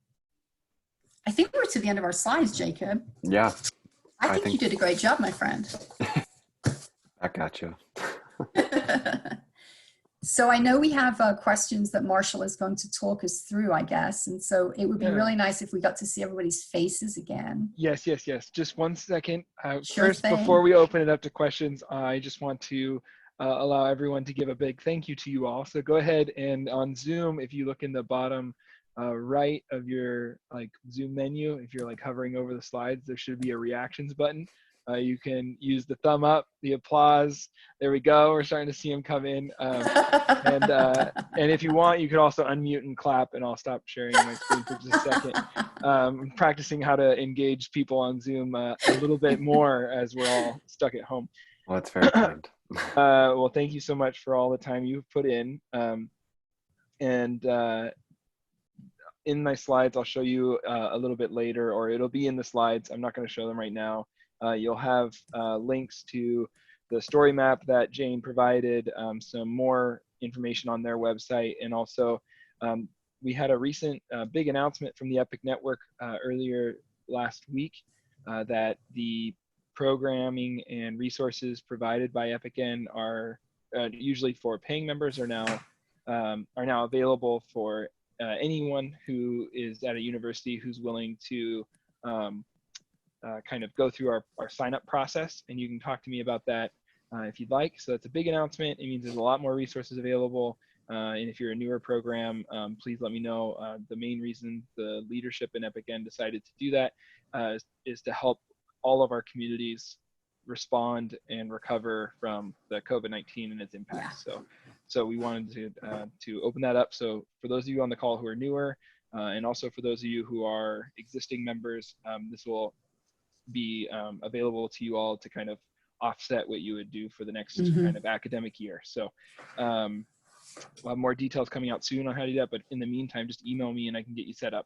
I think we're to the end of our slides, Jacob. Yeah. I think you did a great job, my friend. Back at you. So I know we have questions that Marshall is going to talk us through, I guess. And so it would be really nice if we got to see everybody's faces again. Yes. Just 1 second. Sure First, thing. before we open it up to questions, I just want to allow everyone to give a big thank you to you all. So go ahead and on Zoom, if you look in the bottom right of your Zoom menu, if you're hovering over the slides, there should be a reactions button. You can use the thumb up, the applause. There we go. We're starting to see them come in. And if you want, you could also unmute and clap, and I'll stop sharing my screen for just a second. I'm practicing how to engage people on Zoom a little bit more as we're all stuck at home. Well, that's very kind. Well, thank you so much for all the time you've put in. In my slides, I'll show you a little bit later, or it'll be in the slides. I'm not going to show them right now. You'll have links to the story map that Jane provided, some more information on their website, and also we had a recent big announcement from the EPIC Network earlier last week that the programming and resources provided by EPICN are usually for paying members are now available for anyone who is at a university who's willing to kind of go through our sign-up process, and you can talk to me about that if you'd like. So that's a big announcement. It means there's a lot more resources available, and if you're a newer program, please let me know. The main reason the leadership in EPICN decided to do that is to help all of our communities respond and recover from the COVID-19 and its impacts. So we wanted to open that up. So for those of you on the call who are newer, and also for those of you who are existing members, this will be available to you all to kind of offset what you would do for the next kind of academic year. So we'll have more details coming out soon on how to do that, but in the meantime, just email me and I can get you set up.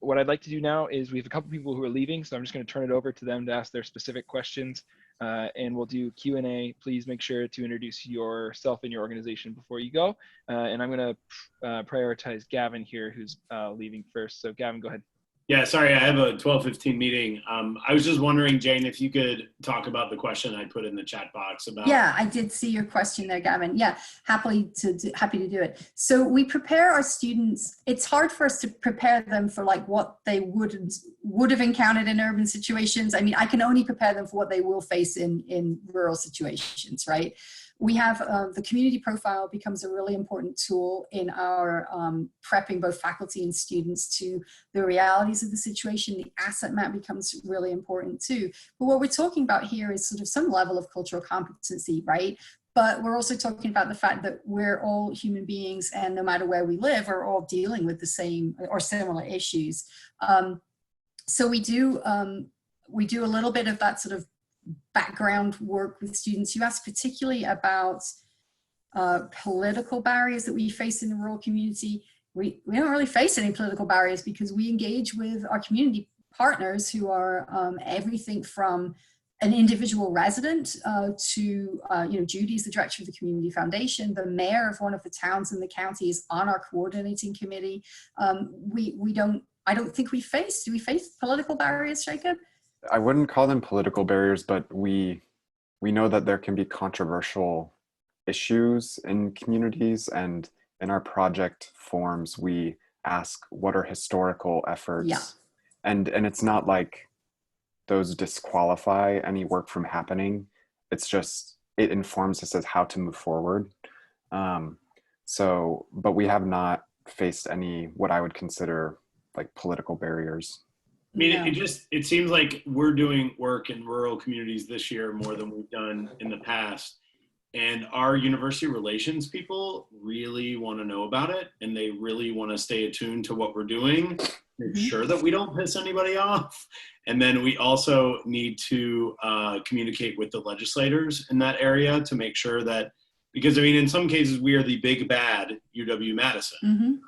What I'd like to do now is we have a couple people who are leaving, so I'm just going to turn it over to them to ask their specific questions, and we'll do Q&A. Please make sure to introduce yourself and your organization before you go. And I'm going to prioritize Gavin here, who's leaving first. So Gavin, go ahead. Yeah, sorry, I have a 12:15 meeting. I was just wondering, Jane, if you could talk about the question I put in the chat box about. Yeah, I did see your question there, Gavin. Yeah, happy to do it. So we prepare our students. It's hard for us to prepare them for like what they would have encountered in urban situations. I mean, I can only prepare them for what they will face in rural situations, right? We have the community profile becomes a really important tool in our prepping both faculty and students to the realities of the situation. The asset map becomes really important too. But what we're talking about here is sort of some level of cultural competency, right? But we're also talking about the fact that we're all human beings, and no matter where we live, we're all dealing with the same or similar issues. So we do a little bit of that sort of background work with students. You asked particularly about political barriers that we face in the rural community. We don't really face any political barriers because we engage with our community partners who are everything from an individual resident to, Judy's the director of the Community Foundation, the mayor of one of the towns in the county is on our coordinating committee. I don't think do we face political barriers, Jacob? I wouldn't call them political barriers, but we know that there can be controversial issues in communities, and in our project forms, we ask what are historical efforts. Yeah. And it's not like those disqualify any work from happening. It's just, it informs us as how to move forward. But we have not faced any, what I would consider like political barriers. I mean, it seems like we're doing work in rural communities this year more than we've done in the past. And our university relations people really want to know about it, and they really want to stay attuned to what we're doing, make sure that we don't piss anybody off. And then we also need to communicate with the legislators in that area to make sure that, because I mean, in some cases we are the big bad UW-Madison,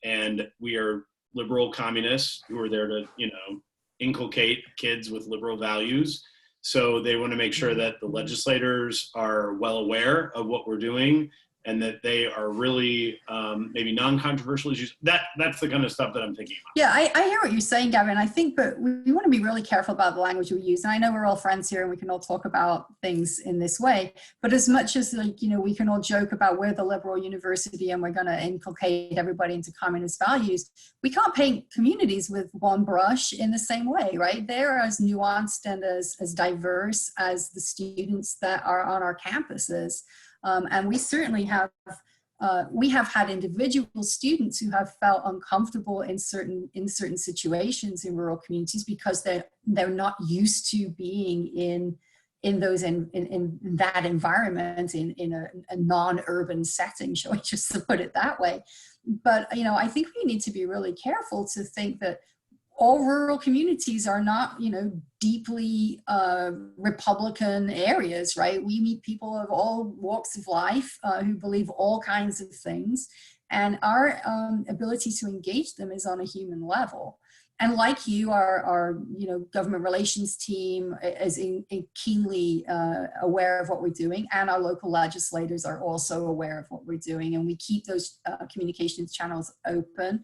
and we are liberal communists who are there to, inculcate kids with liberal values. So they want to make sure that the legislators are well aware of what we're doing, and that they are really maybe non-controversial issues. That's the kind of stuff that I'm thinking about. Yeah, I hear what you're saying, Gavin. I think, but we want to be really careful about the language we use. And I know we're all friends here and we can all talk about things in this way. But as much as we can all joke about we're the liberal university and we're going to inculcate everybody into communist values, we can't paint communities with one brush in the same way, right? They're as nuanced and as diverse as the students that are on our campuses. And we certainly have we have had individual students who have felt uncomfortable in certain situations in rural communities because they're not used to being in that environment in a non-urban setting, shall we just put it that way. But I think we need to be really careful to think that all rural communities are not, deeply Republican areas, right? We meet people of all walks of life who believe all kinds of things, and our ability to engage them is on a human level. And like you, our government relations team is keenly aware of what we're doing, and our local legislators are also aware of what we're doing, and we keep those communications channels open.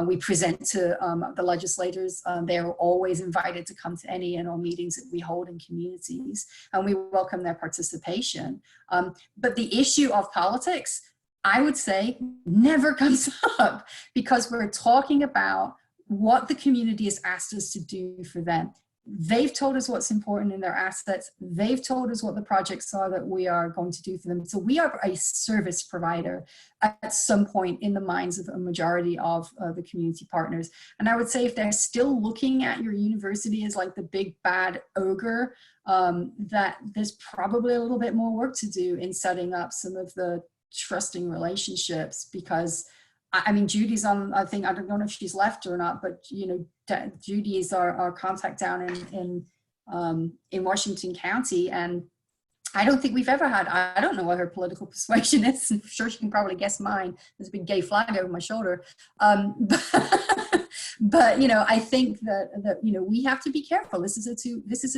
We present to the legislators. They're always invited to come to any and all meetings that we hold in communities, and we welcome their participation. But the issue of politics, I would say, never comes up because we're talking about what the community has asked us to do for them. They've told us what's important in their assets. They've told us what the projects are that we are going to do for them. So we are a service provider at some point in the minds of a majority of the community partners. And I would say if they're still looking at your university as like the big bad ogre, that there's probably a little bit more work to do in setting up some of the trusting relationships, because I mean, Judy's on, I think, I don't know if she's left or not, but, Judy is our contact down in Washington County. And I don't think we've ever had, I don't know what her political persuasion is. I'm sure she can probably guess mine. There's a big gay flag over my shoulder. But I think that we have to be careful. This is a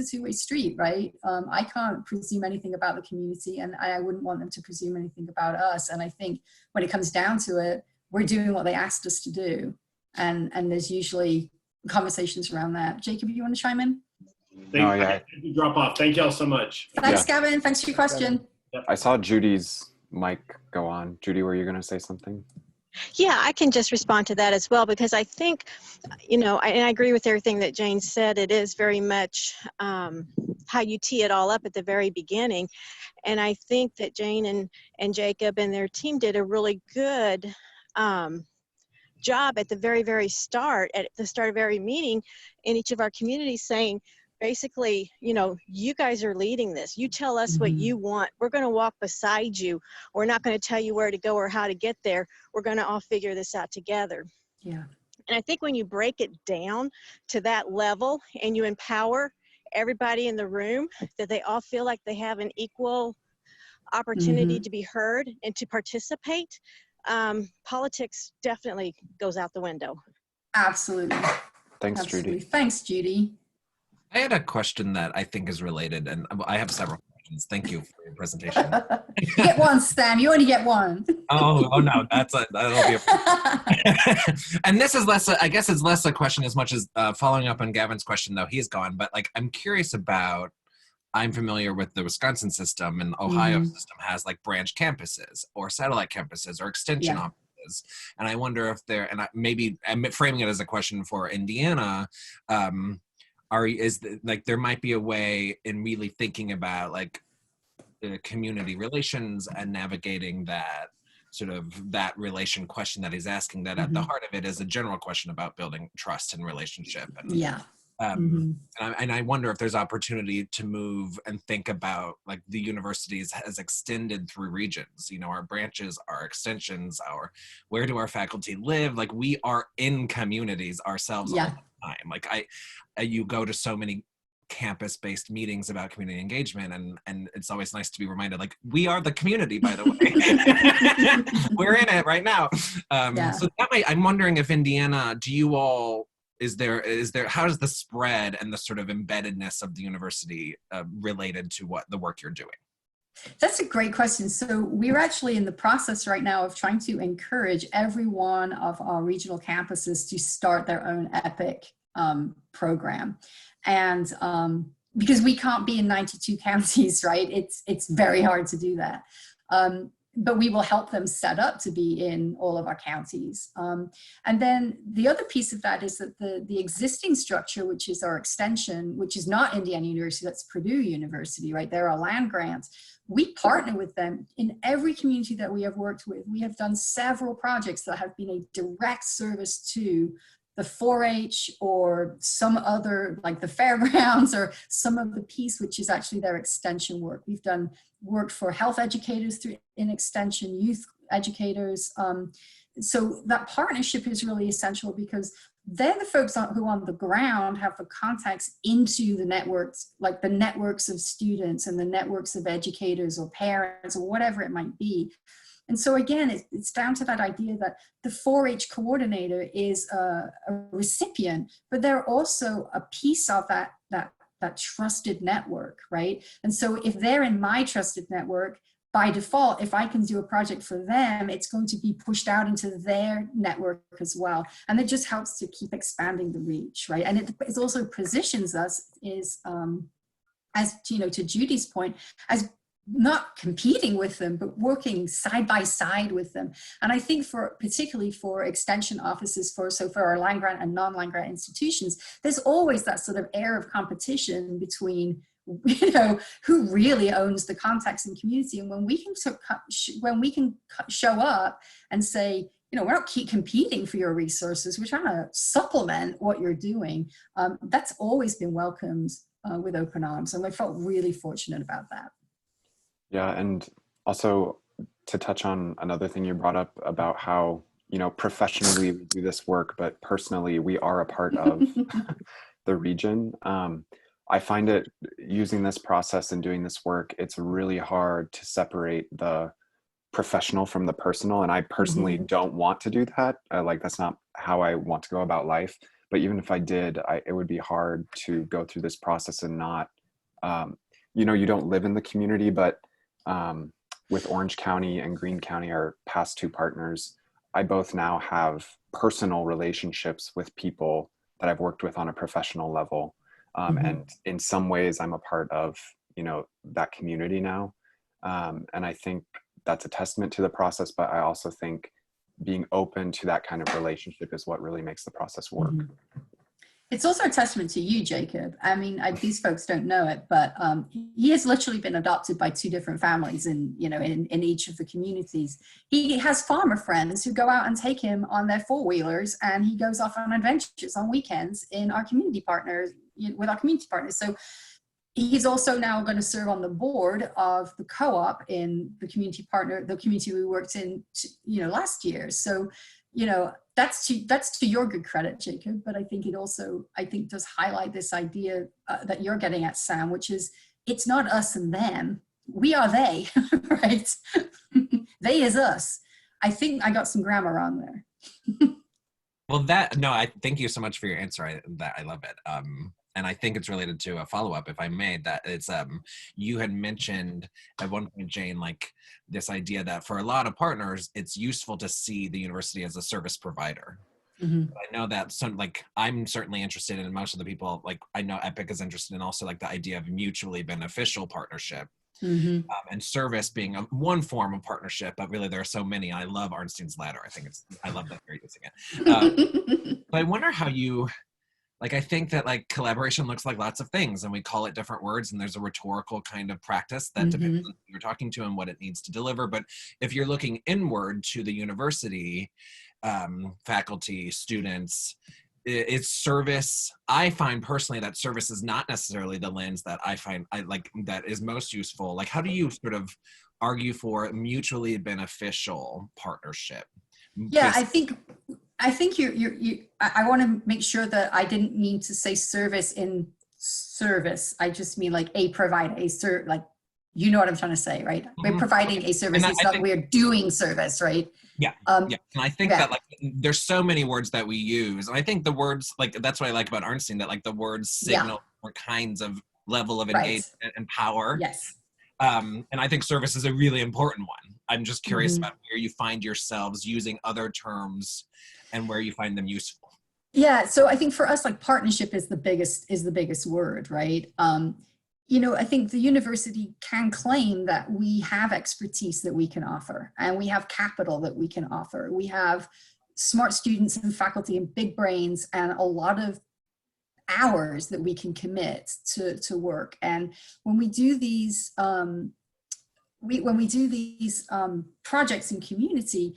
two-way street, right? I can't presume anything about the community, and I wouldn't want them to presume anything about us. And I think when it comes down to it, we're doing what they asked us to do. And there's usually conversations around that. Jacob, you want to chime in? Thank you. Drop off. Thank y'all so much. Thanks, Gavin. Thanks for your question. I saw Judy's mic go on. Judy, were you going to say something? Yeah, I can just respond to that as well, because I think, and I agree with everything that Jane said. It is very much how you tee it all up at the very beginning. And I think that Jane and Jacob and their team did a really good job at the very, very start, at the start of every meeting in each of our communities, saying, basically, you guys are leading this. You tell us what you want. We're going to walk beside you. We're not going to tell you where to go or how to get there. We're going to all figure this out together. Yeah. And I think when you break it down to that level and you empower everybody in the room, that they all feel like they have an equal opportunity to be heard and to participate, politics definitely goes out the window. Absolutely. Thanks, Absolutely. Judy. Thanks, Judy. I had a question that I think is related, and I have several questions. Thank you for your presentation. You get one, Sam. You only get one. Oh no, that'll be and this is less, I guess it's less a question as much as following up on Gavin's question, though he's gone. But I'm curious about, I'm familiar with the Wisconsin system, and Ohio system has branch campuses or satellite campuses or extension offices. And I wonder if maybe I'm framing it as a question for Indiana, there might be a way in really thinking about the community relations and navigating that sort of that relation question that he's asking, that at the heart of it is a general question about building trust and relationship. And, and I wonder if there's opportunity to move and think about the universities has extended through regions. Our branches, our extensions, where do our faculty live? We are in communities ourselves all the time. You go to so many campus-based meetings about community engagement, and it's always nice to be reminded, we are the community, by the way. We're in it right now. So I'm wondering if Indiana, do you all, is there how does the spread and the sort of embeddedness of the university related to what the work you're doing? That's a great question. So we're actually in the process right now of trying to encourage every one of our regional campuses to start their own EPIC program. And because we can't be in 92 counties, right? It's very hard to do that. but we will help them set up to be in all of our counties. And then the other piece of that is that the existing structure, which is our extension, which is not Indiana University, that's Purdue University, right? There are land grants. We partner with them in every community that we have worked with. We have done several projects that have been a direct service to the 4-H or some other, like the fairgrounds, or some of the piece which is actually their extension work. We've done work for health educators through in extension, youth educators. So that partnership is really essential, because they're the folks who on the ground have the contacts into the networks, like the networks of students and the networks of educators or parents or whatever it might be. And so again, it's down to that idea that the 4-H coordinator is a recipient, but they're also a piece of that trusted network, right? And so if they're in my trusted network, by default, if I can do a project for them, it's going to be pushed out into their network as well. And it just helps to keep expanding the reach, right? And it also positions us as, you know, to Judy's point, as not competing with them, but working side by side with them. And I think particularly for extension offices, for our land grant and non-land grant institutions, there's always that sort of air of competition between, you know, who really owns the contacts in community. And when we can show up and say, you know, we're not competing for your resources, we're trying to supplement what you're doing, that's always been welcomed with open arms. And I felt really fortunate about that. Yeah, and also to touch on another thing you brought up about how, you know, professionally we do this work, but personally we are a part of the region. I find it, using this process and doing this work, it's really hard to separate the professional from the personal. And I personally don't want to do that. Like, that's not how I want to go about life. But even if I did, it would be hard to go through this process and not, you know, you don't live in the community, but with Orange County and Greene County, our past two partners, I both now have personal relationships with people that I've worked with on a professional level. And in some ways I'm a part of, you know, that community now. And I think that's a testament to the process, but I also think being open to that kind of relationship is what really makes the process work. It's also a testament to you, Jacob. I mean, these folks don't know it, but he has literally been adopted by two different families in each of the communities. He has farmer friends who go out and take him on their 4-wheelers, and he goes off on adventures on weekends with our community partners. So he's also now going to serve on the board of the co-op in the community we worked in, you know, last year. So, you know, that's to your good credit, Jacob, but I think it also, does highlight this idea that you're getting at, Sam, which is, it's not us and them, we are they, right? They is us. I think I got some grammar wrong there. Well, I thank you so much for your answer. I love it. And I think it's related to a follow-up, if I may, that it's, you had mentioned at one point, Jane, like this idea that for a lot of partners, it's useful to see the university as a service provider. I know that I'm certainly interested in, most of the people, like I know Epic is interested in also like the idea of mutually beneficial partnership. And service being one form of partnership, but really there are so many. I love Arnstein's ladder. I love that you're using it. But I wonder how you, like, I think that like collaboration looks like lots of things and we call it different words, and there's a rhetorical kind of practice that depends on who you're talking to and what it needs to deliver. But if you're looking inward to the university, faculty, students, it's service. I find personally that service is not necessarily the lens that that is most useful. Like, how do you sort of argue for mutually beneficial partnership? Yeah, I think I want to make sure that I didn't mean to say service in service. I just mean like a provider, like, you know what I'm trying to say, right? We're providing a service. It's not we're doing service, right? Yeah. And I think that like there's so many words that we use. And I think the words, like, that's what I like about Arnstein, that like the words signal different kinds of level of engagement and power. Yes. And I think service is a really important one. I'm just curious about where you find yourselves using other terms and where you find them useful. Yeah, so I think for us, like, partnership is the biggest word, right? you know, I think the university can claim that we have expertise that we can offer, and we have capital that we can offer. We have smart students and faculty and big brains and a lot of hours that we can commit to work. And when we do these, projects in community,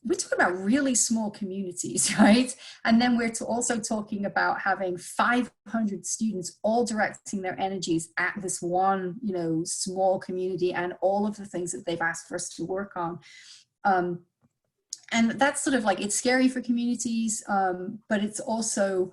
we talk about really small communities, right? And then we're also talking about having 500 students all directing their energies at this one, you know, small community and all of the things that they've asked for us to work on. And that's sort of like, it's scary for communities, but it's also,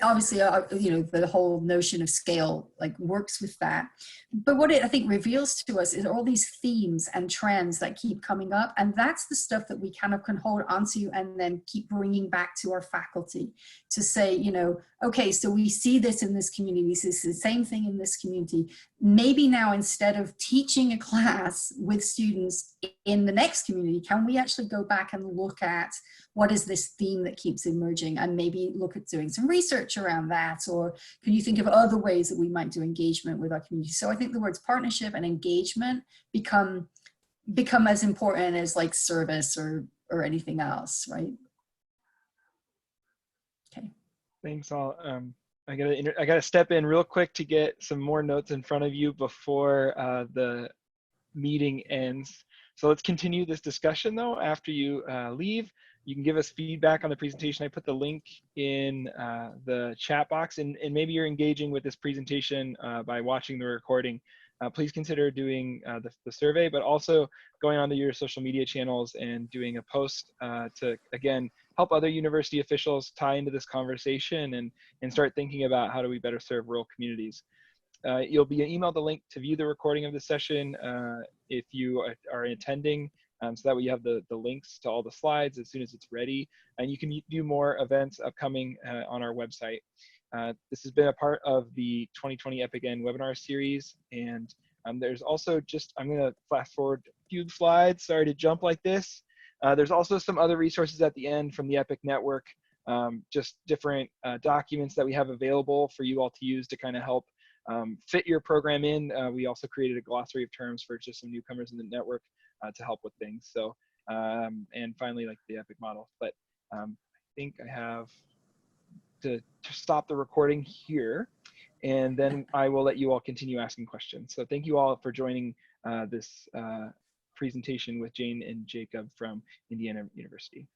obviously, you know, the whole notion of scale like works with that. But what it, I think, reveals to us is all these themes and trends that keep coming up. And that's the stuff that we kind of can hold onto and then keep bringing back to our faculty to say, you know, okay, so we see this in this community, we see the same thing in this community. Maybe now, instead of teaching a class with students in the next community, can we actually go back and look at what is this theme that keeps emerging, and maybe look at doing some research around that? Or can you think of other ways that we might do engagement with our community? So I think the words partnership and engagement become as important as like service or anything else, right? Okay. Thanks all. I gotta step in real quick to get some more notes in front of you before the meeting ends. So let's continue this discussion though after you leave. You can give us feedback on the presentation. I put the link in the chat box, and maybe you're engaging with this presentation by watching the recording. Please consider doing the survey, but also going onto your social media channels and doing a post to, again, help other university officials tie into this conversation and start thinking about how do we better serve rural communities. You'll be emailed the link to view the recording of the session if you are attending, so that way you have the links to all the slides as soon as it's ready. And you can view more events upcoming on our website. This has been a part of the 2020 EPIC-N webinar series. And there's also just, I'm gonna fast forward a few slides, sorry to jump like this. There's also some other resources at the end from the EPIC network, just different documents that we have available for you all to use to kind of help fit your program in. We also created a glossary of terms for just some newcomers in the network to help with things. So, and finally, like the EPIC model. But I think I have to stop the recording here, and then I will let you all continue asking questions. So thank you all for joining this presentation with Jane and Jacob from Indiana University.